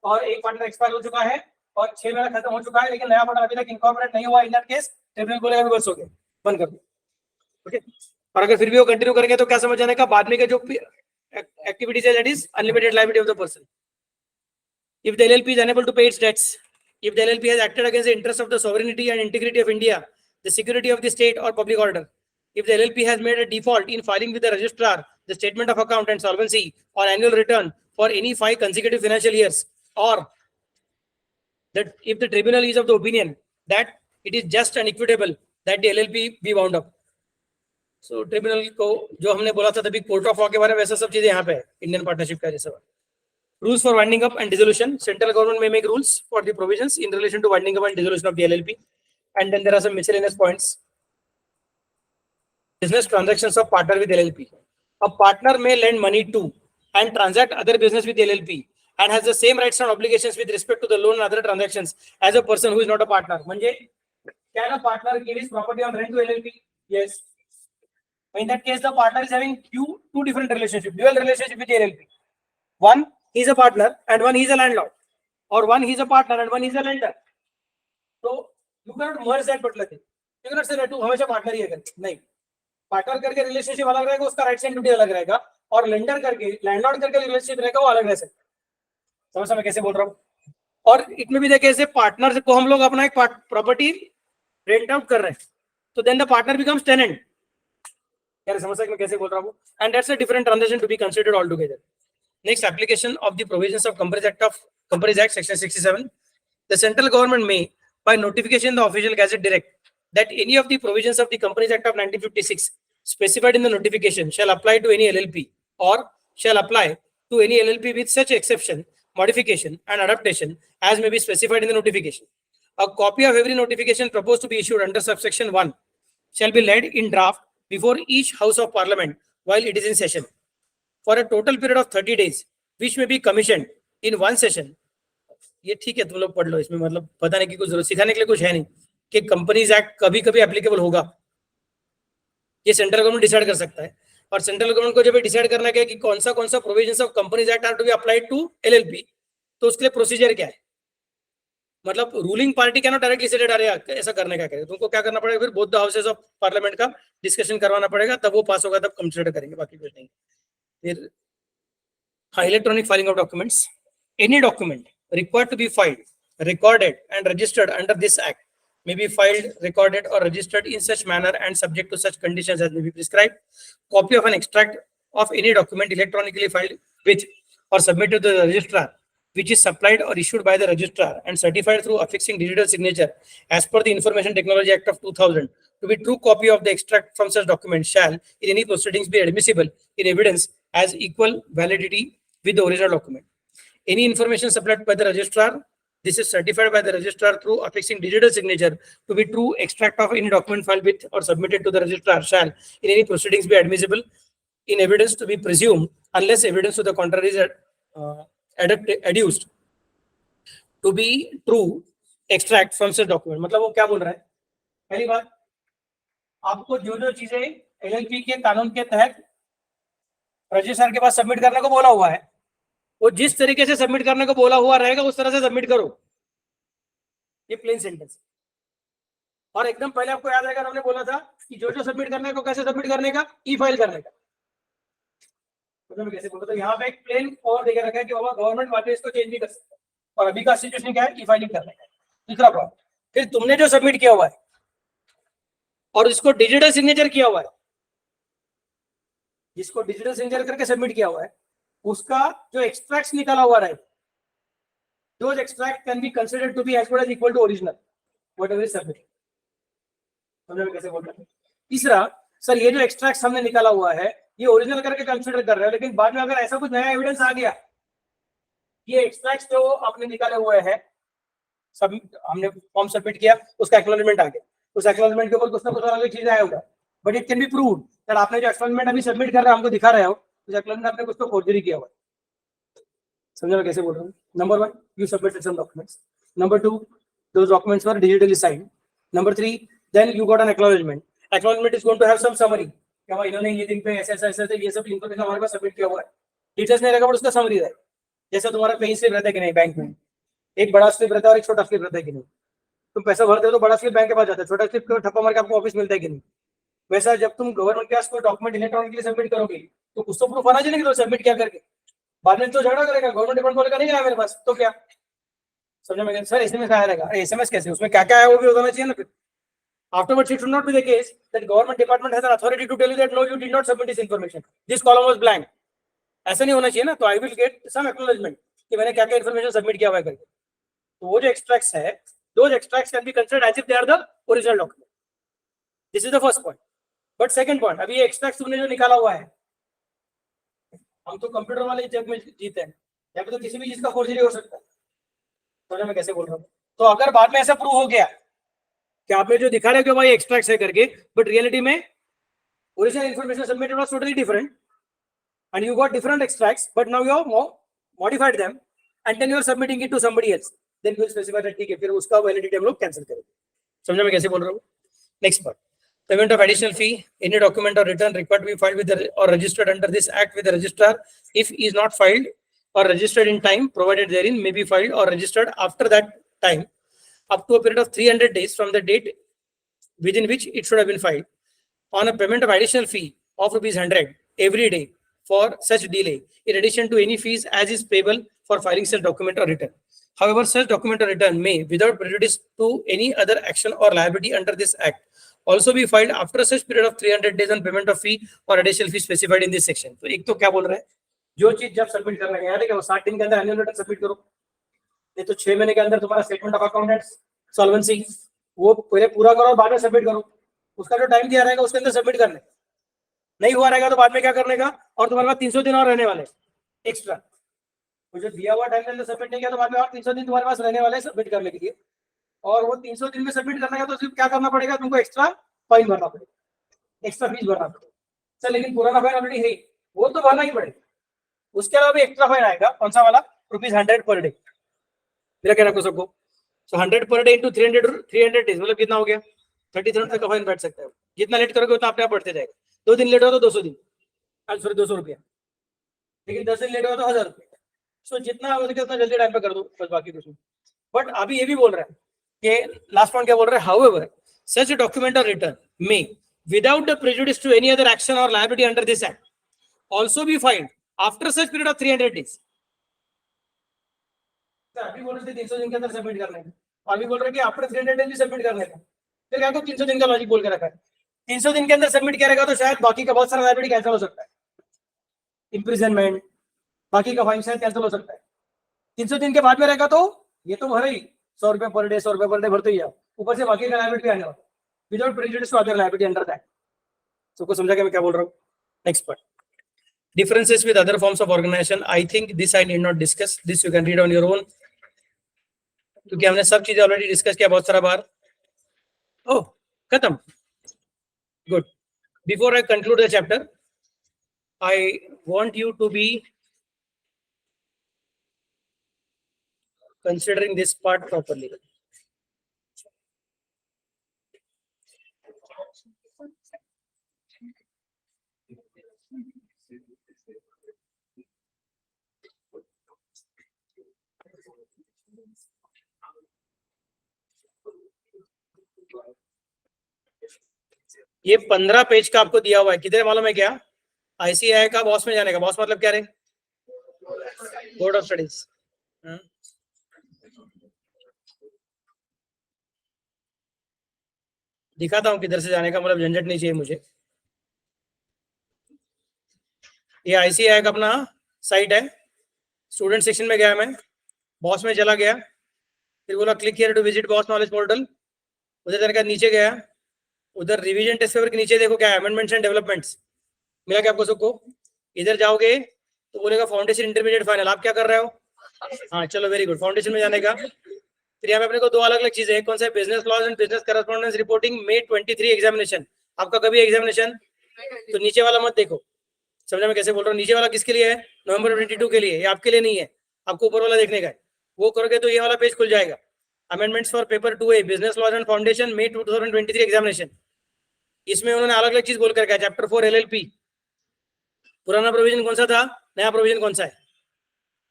और एक पार्टनर एक्सपायर हो चुका है और 6 महीना खत्म हो चुका है, लेकिन नया पार्टनर अभी तक इनकॉर्पोरेट नहीं हुआ. इन दैट केस ट्रिब्यूनल बोलेगा बस हो गया, बंद कर दो. ओके, और अगर फिर भी वो कंटिन्यू करेंगे तो क्या समझ जाने का? बाद में के जो एक्टिविटीज है that is unlimited liability of the person. If the LLP is unable to pay its debts, if the LLP has acted against the interest of the sovereignty and integrity of India, the security of the state और public order, if the LLP has made a default in filing with the registrar the statement of account and solvency or annual return for any 5 consecutive financial years, or that if the tribunal is of the opinion that it is just and equitable that the LLP be wound up. So tribunal को जो हमने बोला था तभी court of law के बारे में, वैसा सब चीजें यहाँ पे है इंडियन पार्टनरशिप का जैसा. Rules for winding up and dissolution. Central government में make rules for the provisions in relation to winding up and dissolution of the LLP, and then there are some miscellaneous points. Business transactions of partner with LLP. A partner may lend money to and transact other business with LLP and has the same rights and obligations with respect to the loan and other transactions as a person who is not a partner. म्हणजे can a partner give his property on rent to LLP? Yes. In that case, the partner is having two different relationships, dual relationship with LLP. One, he is a partner and one, he is a landlord, or one, he is a partner and one, he is a lender. So you cannot merge that particular thing. You cannot say that two हमेशा partner ही है, नहीं. Partner करके relationship अलग रहेगा, उसका rights and duty अलग रहेगा, और लेंडर करके लैंडलॉर्ड करके रिलेशनशिप रहेगा, वो अलग रह सकता. समझ मैं कैसे बोल रहा हूँ? और इट में भी देखे ऐसे पार्टनर को हम लोग अपना एक प्रॉपर्टी रेंट आउट कर रहे हैं, तो then the partner becomes tenant. यार समझ मैं कैसे बोल रहा हूँ? And that's a different transaction to be considered all together. Next, application of the provisions of Companies Act Section 67. The central government may, by notification in the official gazette, direct that any of the provisions of the Companies Act of 1956 specified in the notification shall apply to any LLP or shall apply to any LLP with such exception, modification and adaptation as may be specified in the notification. A copy of every notification proposed to be issued under subsection 1 shall be laid in draft before each House of Parliament while it is in session for a total period of 30 days, which may be commissioned in one session. ये ठीक है, तुम लोग पढ़ लो, इसमें मतलब बताने की कुछ जरूरत, सिखाने के लिए कुछ है नहीं कि कंपनीज एक्ट कभी कभी एप्लीकेबल होगा, ये सेंट्रल गवर्नमेंट डिसाइड कर सकता है. और सेंट्रल गवर्नमेंट को जब डिसाइड करना है कि कौन सा provisions of companies act are to be applied to LLP, तो उसके लिए प्रोसीजर क्या है, मतलब रूलिंग पार्टी क्या ना डायरेक्टली सेटेड आ रहा है ऐसा करने का, तुमको क्या करना पड़ेगा, फिर both the houses of parliament का डिस्कशन करवाना पड़ेगा, तब वो पास होगा, तब कंसिडर करेंगे, बाकी कुछ नहीं. फिर electronic filing of documents. Any document required to be filed, recorded and registered under this act may be filed, recorded or registered in such manner and subject to such conditions as may be prescribed. Copy of an extract of any document electronically filed with or submitted to the registrar, which is supplied or issued by the registrar and certified through affixing digital signature as per the Information Technology Act of 2000 to be true copy of the extract from such document shall in any proceedings be admissible in evidence as equal validity with the original document. Any information supplied by the registrar, this is certified by the registrar through affixing digital signature to be true extract of any document filed with or submitted to the registrar shall in any proceedings be admissible in evidence to be presumed unless evidence to the contrary is adduced to be true extract from such document. मतलब वो क्या बोल रहा है, पहली बात आपको जो जो चीजें एलएलपी के कानून के तहत रजिस्ट्रार के पास सबमिट करने को बोला हुआ है, वो जिस तरीके से सबमिट करने को बोला हुआ रहेगा उस तरह से सबमिट करो, ये प्लेन सेंटेंस. और एकदम पहले आपको याद रहेगा, हमने बोला था कि जो जो सबमिट करने को कैसे सबमिट करने का, ई फाइल करने का. मतलब कैसे बोलते, तो यहाँ पे एक प्लेन और देखा रखा है कि बाबा गवर्नमेंट वाले इसको चेंज नहीं कर सकते, और अभी का सिचुएशन क्या है, ई फाइलिंग करने का. दूसरा पॉइंट, फिर तुमने जो सबमिट किया हुआ है और इसको डिजिटल सिग्नेचर किया हुआ है, जिसको डिजिटल सिग्नेचर करके सबमिट किया हुआ है, उसका जो एक्सट्रैक्ट निकाला हुआ है, those extract can be considered to be as good as equal to original whatever is submitted. समझ में कैसे बोल रहे हैं. तीसरा, सर ये जो एक्सट्रैक्ट हमने निकाला हुआ है ये ओरिजिनल करके कंसीडर कर रहे हैं, लेकिन बाद में अगर ऐसा कुछ नया एविडेंस आ गया, ये एक्सट्रैक्ट जो आपने निकाले हुए हैं, सब हमने फॉर्म सबमिट किया, उसका एक्नॉलेजमेंट आ गया, उस एक्नॉलेजमेंट के ऊपर कुछ ना कुछ अलग चीज आया होगा, but it can be proved that आपने जो एक्नॉलेजमेंट अभी सबमिट कर रहे हो, हमको दिखा रहे हो, उस एक्नॉलेजमेंट आपने कुछ तो फोर्जरी किया हुआ है. समझा मैं कैसे बोल रहा हूँ. Number 1, you submitted some documents. Number 2, those documents were digitally signed. Number 3, then you got an acknowledgement. Acknowledgement is going to have some summary. क्या भाई इन्होंने ये दिन पे ऐसे ऐसे ये सब इन्फॉर्मेशन हमारे पास सबमिट किया हुआ है. डिटेल्स नहीं रहेगा, बट उसका समरी है. जैसे तुम्हारा कहीं स्लिप रहता है कि नहीं, बैंक में एक बड़ा स्लिप रहता है और एक छोटा स्लिप रहता है कि नहीं. तुम पैसा भरते हो तो बड़ा स्लिप बैंक के पास जाता है, छोटा स्लिप को ठप्पा मार के आपको ऑफिस मिलता है कि नहीं. वैसा जब तुम गवर्नमेंट के पास कोई डॉक्यूमेंट इलेक्ट्रॉनिकली सबमिट करोगे तो कुछ तो प्रूफ आना चाहिए कि सबमिट क्या करके. बाद में तो झगड़ा करेगा, गवर्नमेंट डिपार्टमेंट बोलेगा नहीं आया मेरे पास, तो क्या. समझ में, सर एसएमएस कहाँ रहेगा, एसएमएस कैसे, उसमें क्या क्या है वो भी होना चाहिए ना. फिर afterwards it should not be the case that government department has an authority to tell you that no, you did not submit this information, this column was blank. ऐसा नहीं होना चाहिए ना. तो I will get some acknowledgement कि मैंने क्या क्या इन्फॉर्मेशन सबमिट किया हुआ है करके. तो वो जो एक्सट्रैक्ट्स है, those extracts can be considered as if they are the original document. This is the first point. But second point, अभी ये एक्सट्रैक्ट तुमने जो निकाला हुआ है, हम तो कंप्यूटर वाले जग में जीते हैं, या फिर तो किसी भी चीज का फोर्जरी हो सकता है. समझ में कैसे बोल रहा हूँ. तो अगर बाद में ऐसा प्रूव हो गया कि आपने जो दिखा रहे हो कि भाई एक्सट्रैक्ट है करके, बट रियलिटी में original information submitted was totally different and you got different extracts, but now you have modified them and then you are submitting it to somebody else, then you will specify that ठीक है, फिर उसका validity हम लोग cancel करेंगे. समझ में कैसे बोल रहा हूँ. Next part, payment of additional fee. Any document or return required to be filed with or registered under this act with the registrar, if is not filed or registered in time provided therein, may be filed or registered after that time up to a period of 300 days from the date within which it should have been filed, on a payment of additional fee of ₹100 every day for such delay, in addition to any fees as is payable for filing such document or return. However, such document or return may, without prejudice to any other action or liability under this act, also be filed after such period of 300 days on payment of fee or additional fee specified in this section. तो एक तो क्या बोल रहा है जो चीज जब सबमिट करना है ठीक है, वो 60 दिन के अंदर एनुअल रिटर्न सबमिट करो, नहीं तो 6 महीने के अंदर तुम्हारा स्टेटमेंट ऑफ अकाउंट सॉल्वेंसी वो पहले पूरा करो और बाद में सबमिट करो। उसका जो टाइम दिया रहेगा उसके अंदर सबमिट करने, नहीं हुआ रहेगा तो बाद में क्या करने का, और तुम्हारे पास 300 दिन और रहने वाले एक्स्ट्रा। तो जो दिया हुआ टाइम के अंदर सबमिट नहीं किया तो बाद में और 300 दिन तुम्हारे पास रहने वाले सबमिट करने के लिए, और वो 300 दिन में सबमिट करने का तो सिर्फ क्या करना पड़ेगा, तुमको एक्स्ट्रा फाइन भरना पड़ेगा, एक्स्ट्रा फीस भरना पड़ेगा। सर लेकिन पुराना फाइन ऑलरेडी है, वो तो भरना ही पड़ेगा। उसके अलावा भी एक्स्ट्रा फाइन आएगा, कौन सा वाला, ₹100 पर डे। मेरा कहना आपको सबको, सो 100 पर डे इंटू 300 डेज मतलब कितना हो गया, 30,000 तक का फाइन बैठ सकता है। जितना लेट करोगे उतना अपने आप बढ़ते जाएगा। 2 दिन लेट हो तो 200 दिन, सॉरी 200 रुपया, लेकिन 10 दिन लेट हो तो 1000 रुपया। सो जितना हो सके उतना जल्दी टाइम पे कर दो, बस बाकी कुछ नहीं। बट अभी ये भी बोल रहा है कि लास्ट पॉइंट क्या बोल रहा है, however such a document or return may without the prejudice to any other action or liability under this act also be filed after such period of 300 days। अभी बोल रहे थे 300 दिन के अंदर सबमिट करने का, और अभी बोल रहे हैं कि आफ्टर 300 डेज भी सबमिट करने का। फिर क्या 300 दिन का लॉजिक बोल के रखा है, 300 दिन के अंदर सबमिट करेगा तो शायद बाकी का बहुत सारा लायबिलिटी कैंसिल हो सकता है, इंप्रिजनमेंट बाकी का फाइन शायद कैंसिल हो सकता है। 300 दिन के बाद में रहेगा तो ये तो भरे ही 100 रुपए पर डे, 100 रुपए पर डे भरते ही जाओ, ऊपर से बाकी का लायबिलिटी आने वाला without prejudice to other liability under that. सबको समझा क्या मैं क्या बोल रहा हूँ। Next point, differences with other forms of organization। I think this I need not discuss, this you can read on your own, क्योंकि हमने सब चीजें ऑलरेडी डिस्कस किया बहुत सारा बार। ओह खत्म, good. Before I conclude the chapter I want you to be considering this part properly। ये 15 पेज का आपको दिया हुआ है, किधर मालूम है क्या, ICAI का बॉस में जाने का। बॉस मतलब क्या रे, बोर्ड ऑफ स्टडीज। दिखाता हूँ किधर से जाने का, मतलब झंझट नहीं चाहिए मुझे। ये ICAI का अपना साइट है, स्टूडेंट सेक्शन में गया मैं, बॉस में चला गया, फिर बोला click here to visit BOS knowledge portal, उधर जाने का नीचे गया, उधर रिवीजन टेस्ट पेपर के नीचे देखो क्या है, अमेंडमेंट्स एंड डेवलपमेंट्स मिला क्या आपको सबको। इधर जाओगे तो बोलेगा फाउंडेशन इंटरमीडिएट फाइनल, आप क्या कर रहे हो, हाँ चलो वेरी गुड, फाउंडेशन में जाने का। फिर यहाँ पे अपने को 2 अलग अलग चीजें हैं, कौन सा, business laws and business correspondence reporting May 23 examination. आपका कभी एग्जामिनेशन, तो नीचे वाला मत देखो, समझा मैं कैसे बोल रहा हूँ। नीचे वाला किसके लिए है, November 22 के लिए, ये आपके लिए नहीं है, आपको ऊपर वाला देखने का है। वो करोगे तो ये वाला पेज खुल जाएगा, amendments for paper 2A business laws and foundation May 2023 examination. इसमें उन्होंने अलग अलग चीज बोल कर कहा, चैप्टर 4 LLP, पुराना प्रोविजन कौन सा था, नया प्रोविजन कौन सा है,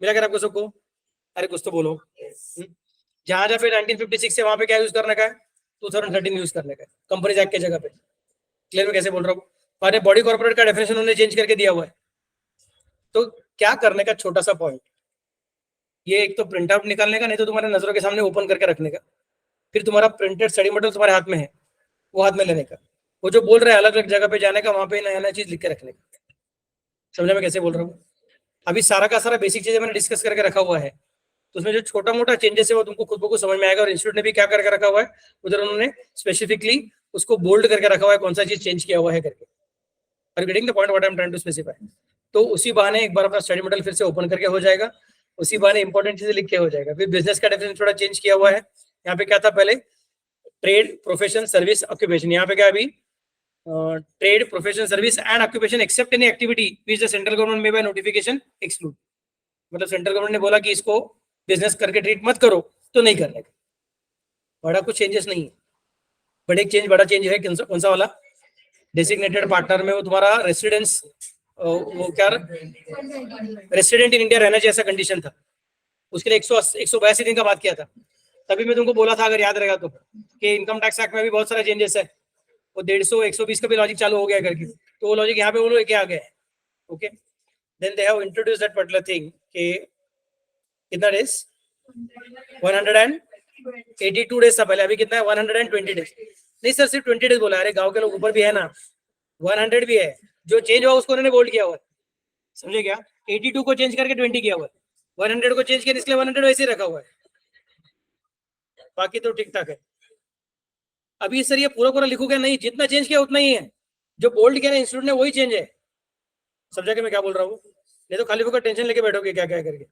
मिला कर आपको सबको। अरे कुछ तो बोलो, जहां जहां पे 1956 से वहां पे क्या यूज करने का है, 2013 यूज करने का है, कंपनीज एक्ट के जगह पे। क्लियर में कैसे बोल रहा हूँ। और बॉडी कॉर्पोरेट का डेफिनेशन उन्होंने चेंज करके दिया हुआ है। तो क्या करने का, छोटा सा पॉइंट, ये एक तो प्रिंट आउट निकालने का, नहीं तो तुम्हारे नजरों के सामने ओपन करके रखने का, फिर तुम्हारा प्रिंटेड स्टडी मटेरियल तुम्हारे हाथ में है, वो हाथ में लेने का, वो जो बोल रहे हैं अलग अलग जगह पे जाने का, वहां पे नया नया चीज लिख के रखने का। समझा मैं कैसे बोल रहा हूँ। अभी सारा का सारा बेसिक चीजें मैंने डिस्कस करके रखा हुआ है, तो उसमें जो छोटा मोटा चेंजेस है वो तुमको खुद को समझ में आएगा। और इंस्टीट्यूट ने भी क्या करके रखा हुआ है, उधर उन्होंने स्पेसिफिकली उसको बोल्ड करके रखा हुआ है, कौन सा चीज चेंज किया हुआ है करके। Are getting the point what I am trying to specify. तो उसी बहाने एक बार अपना स्टडी मटेरियल फिर से ओपन करके हो जाएगा, उसी बहाने इंपॉर्टेंट चीजें लिख के हो जाएगा। फिर बिजनेस का डेफिनेशन थोड़ा चेंज किया हुआ है, यहाँ पे क्या था पहले, ट्रेड प्रोफेशन सर्विस ऑक्यूपेशन, यहाँ पे क्या अभी trade profession service and occupation except any activity which the central government may by notification exclude. मतलब सेंट्रल गवर्नमेंट ने बोला कि इसको बिजनेस करके ट्रीट मत करो, तो नहीं करने का। बड़ा कुछ चेंजेस नहीं है, बट एक चेंज, बड़ा चेंज है कौन सा वाला, डेसिग्नेटेड पार्टनर में वो तुम्हारा रेसिडेंस, वो क्या रेसिडेंट इन इंडिया रहना चाहिए ऐसा कंडीशन था, उसके लिए 182 दिन का बात किया था। तभी मैं तुमको बोला था अगर याद रहेगा तो, कि इनकम टैक्स एक्ट में भी बहुत सारे चेंजेस है, वो 150 120 का भी लॉजिक चालू हो गया करके, तो वो लॉजिक यहाँ पे वो लोग क्या आ गए। Okay, then they have introduced that particular thing कि कितना डेज, 182 डेज था पहले, अभी कितना है 120 डेज। नहीं सर सिर्फ 20 डेज बोला, अरे गांव के लोग ऊपर भी है ना, 100 भी है, जो चेंज हुआ उसको उन्होंने बोल्ड किया हुआ है, समझे क्या। 82 को चेंज करके 20 किया हुआ है, 100 को चेंज किया इसलिए 100 वैसे ही रखा हुआ है, बाकी तो ठीक ठाक है। अभी सर ये पूरा पूरा लिखोगे नहीं, जितना चेंज किया उतना ही है, जो बोल्ड किया ना इंस्टीट्यूट ने वही चेंज है। समझा कि मैं क्या बोल रहा हूँ? नहीं तो खाली होकर टेंशन लेके बैठोगे क्या क्या करके।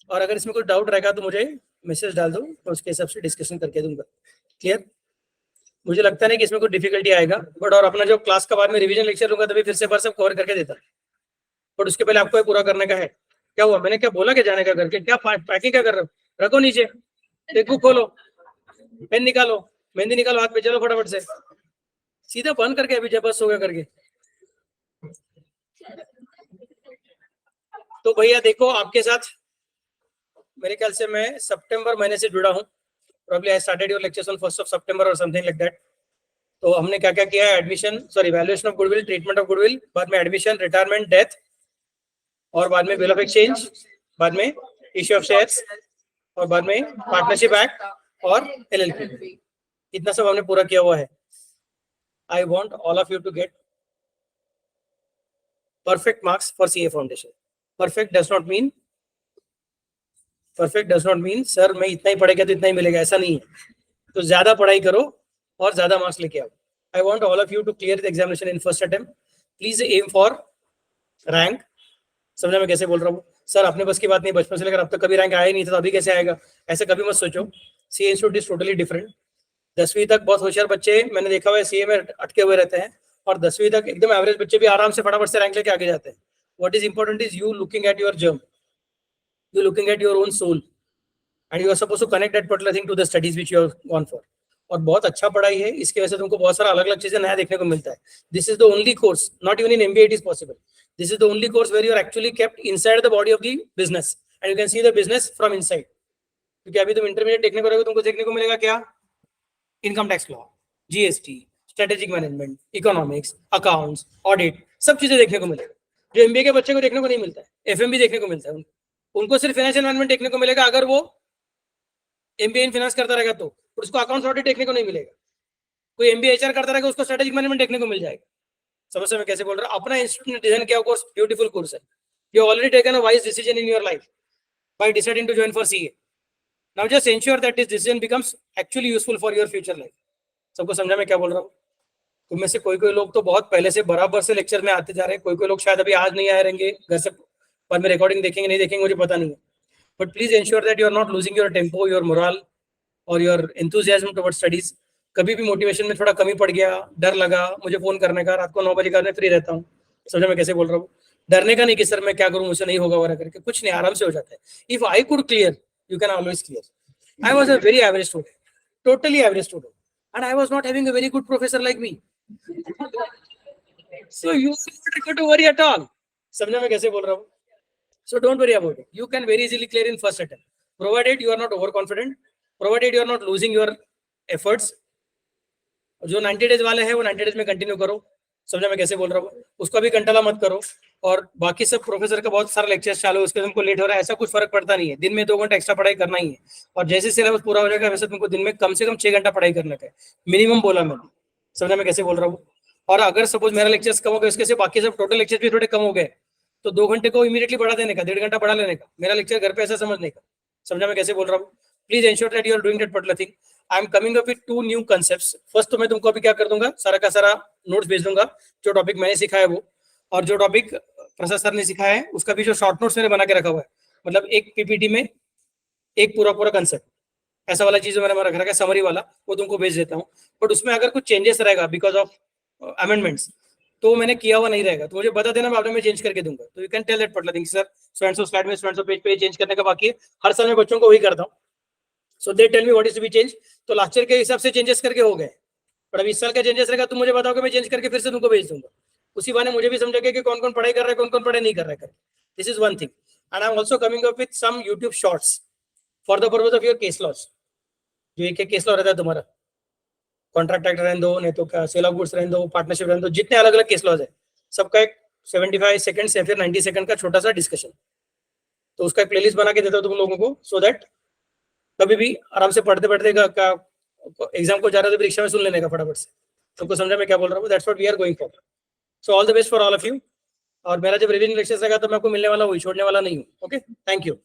और अगर इसमें कोई डाउट रहेगा तो मुझे मैसेज डाल दो, तो उसके हिसाब से डिस्कशन करके दूंगा। क्लियर? मुझे लगता नहीं कि इसमें कोई डिफिकल्टी आएगा, बट और अपना जो क्लास का बाद में रिवीजन लेक्चर होगा तभी फिर से बार सब कवर करके देता, बट उसके पहले आपको ये पूरा करने का है। क्या हुआ, मैंने क्या बोला कि जाने का करके, क्या पैकिंग क्या कर रहे हो? रखो नीचे, टेकबुक खोलो, पेन निकालो, मेहंदी निकालो हाथ पे, चलो फटाफट से सीधा बंद करके अभी जब बस हो गया करके। तो भैया देखो, आपके साथ मेरे ख्याल से मैं सितंबर महीने से जुड़ा हूँ, probably I started your lectures on 1st of September or something like that। तो हमने क्या क्या किया है, admission, sorry valuation of goodwill, treatment of goodwill, बाद में एडमिशन, रिटायरमेंट, डेथ, और बाद में बिल ऑफ एक्सचेंज, बाद में इश्यू ऑफ शेयर्स, और बाद में पार्टनरशिप एक्ट और एलएलपी। इतना सब हमने पूरा किया हुआ है। I want all of you to get perfect marks for CA foundation। perfect does not mean sir मैं इतना ही पढ़ेगा तो इतना ही मिलेगा, ऐसा नहीं है। तो ज्यादा पढ़ाई करो और ज्यादा मार्क्स लेके आओ। I want all of you to clear the examination in first attempt. Please aim for rank. समझा मैं कैसे बोल रहा हूँ? सर अपने बस की बात नहीं, बचपन से लेकर अब तक कभी रैंक आया ही नहीं था तो अभी कैसे आएगा, ऐसे कभी मत सोचो। CA institute is totally different. 10वीं तक बहुत होशियार बच्चे मैंने देखा हुआ है सीए में अटके हुए रहते हैं, और 10वीं तक एकदम एवरेज बच्चे भी आराम से फटाफट से रैंक लेके आगे जाते हैं। What is important is you looking at your germ, you looking at your own soul, and you are supposed to connect that particular thing to the studies which you have gone for. और बहुत अच्छा पढ़ाई है, इसकी वजह से तुमको बहुत सारा अलग अलग चीजें नया देखने को मिलता है। This is the only course, not even in MBA it is possible, this is the only course where you are actually kept inside the body of the business and you can see the business from inside. क्योंकि अभी तुम intermediate देखने को रहोगे, तुमको देखने को मिलेगा क्या, income tax law, GST, strategic management, economics, accounts, audit, सब चीजें देखने को मिलेगा जो एमबीए के बच्चे को देखने को नहीं मिलता है। एफएमबी देखने को मिलता है उनको सिर्फ फाइनेंशियल मैनेजमेंट देखने को मिलेगा अगर वो एमबीए इन फाइनेंस करता रहेगा तो, उसको अकाउंट्स ऑडिट देखने को नहीं मिलेगा। कोई एमबीए एचआर करता रहेगा उसको स्ट्रेटेजिक मैनेजमेंट देखने को मिल जाएगा। समझ में कैसे बोल रहा हूं? अपना इंस्टीट्यूट ने डिजाइन किया कोर्स, ब्यूटीफुल कोर्स है। You already taken a wise decision in your life by deciding to join for CA. Now just ensure that this decision becomes actually useful for your future life. सबको समझा मैं क्या बोल रहा हूँ? तुम में से कोई कोई लोग तो बहुत पहले से बराबर से लेक्चर में आते जा रहे हैं, कोई कोई लोग शायद अभी आज नहीं आए रहेंगे घर से, पर में रिकॉर्डिंग देखेंगे नहीं देखेंगे मुझे पता नहीं है, but please ensure that you are not losing your tempo, your moral और योर एंथुजियाज्म टुवर्ड्स स्टडीज। कभी भी मोटिवेशन में थोड़ा कमी पड़ गया, डर लगा मुझे फोन करने का, रात को 9 बजे का मैं फ्री रहता हूँ। समझा मैं कैसे बोल रहा हूँ? डरने का नहीं कि सर मैं क्या करूँ मुझसे नहीं होगा वगैरह करके, कुछ नहीं, आराम से हो जाता है। If I could clear you can always clear. I was a very average student, totally average student, and I was not having a very good professor like me, so you don't require to worry at all। समझा मैं कैसे बोल रहा हूँ? So don't worry about it, you can very easily clear in first attempt, provided you are not overconfident, provided you are not losing your efforts। जो 90 days वाले हैं वो 90 डेज में कंटिन्यू करो। समझा मैं कैसे बोल रहा हूँ? उसको भी कंटाला मत करो। और बाकी सब प्रोफेसर का बहुत सारा लेक्चर्स चालू है, उसके तुमको लेट हो रहा है, ऐसा कुछ फर्क पड़ता नहीं है। दिन में 2 घंटा एक्स्ट्रा पढ़ाई करना ही है, और जैसे सिलेबस पूरा हो जाएगा वैसे तुमको दिन में कम से कम 6 घंटा पढ़ाई करना है, मिनिमम बोला मैंने। समझा मैं कैसे बोल रहा हूँ? और अगर सपोज मेरा लेक्चर्स कम हो गए, उसके से बाकी सब टोटल लेक्चर भी थोड़े कम हो गए, तो 2 घंटे को इमीडिएटली बढ़ा देने का, 1.5 घंटा बढ़ा लेने का, मेरा लेक्चर घर पे ऐसा समझने का। समझा मैं कैसे बोल रहा हूँ? Please ensure that you are doing that particular thing. I am coming up with 2 new concepts. First तो मैं तुमको अभी क्या कर दूंगा, सारा का सारा नोट्स भेज दूंगा, जो टॉपिक मैंने सिखाया वो, और जो टॉपिक प्रसाद सर ने सिखाया है उसका भी जो शॉर्ट नोट्स मैंने बना के रखा हुआ है, मतलब एक पीपीटी में एक पूरा पूरा कंसेप्ट, ऐसा वाला चीज मैंने रख रखा है समरी वाला, वो तुमको भेज देता हूँ। बट उसमें अगर कुछ चेंजेस रहेगा बिकॉज ऑफ अमेंडमेंट्स, तो मैंने किया हुआ नहीं रहेगा, तो मुझे बता देना, बाद में चेंज करके दूंगा। तो you can tell that particular thing, sir so and so slide में, सो एंड सो पेज पे चेंज करने का बाकी है। हर साल मैं बच्चों को वही करता हूँ, so they tell me what is to be change. तो लास्ट ईयर के हिसाब से चेंजेस करके हो गए, पर अभी इस साल का चेंजेस रहेगा, तुम मुझे बताओगे, मैं चेंज करके फिर से तुमको भेज दूंगा। उसी बहाने मुझे भी समझेगा कि कौन कौन पढ़ाई कर रहा है, कौन कौन पढ़ाई नहीं कर रहा है। This is one thing, and I am also coming up with some YouTube shorts for the purpose of your case laws. जो एक केस लॉ रहता है तुम्हारा, कॉन्ट्रैक्ट एक्ट रहने दो, नहीं तो क्या सेल ऑफ गुड्स रहने दो, पार्टनरशिप रहने दो, जितने अलग अलग केस लॉज है सबका एक 75 सेकंड या फिर 90 सेकंड का छोटा सा डिस्कशन, तो उसका एक प्लेलिस्ट बना के देता हूं तुम लोगों को, सो दैट कभी भी आराम से पढ़ते पढ़ते एग्जाम को जा रहे थे परीक्षा में सुन लेने का फटाफट से, तुमको समझा मैं क्या बोल रहा हूँ? That's what we are going for. So all the best for all of you. और मेरा जब रिवीजन लेक्चर लगा तो मैं आपको मिलने वाला हूँ, छोड़ने वाला नहीं हूँ। Okay, thank you.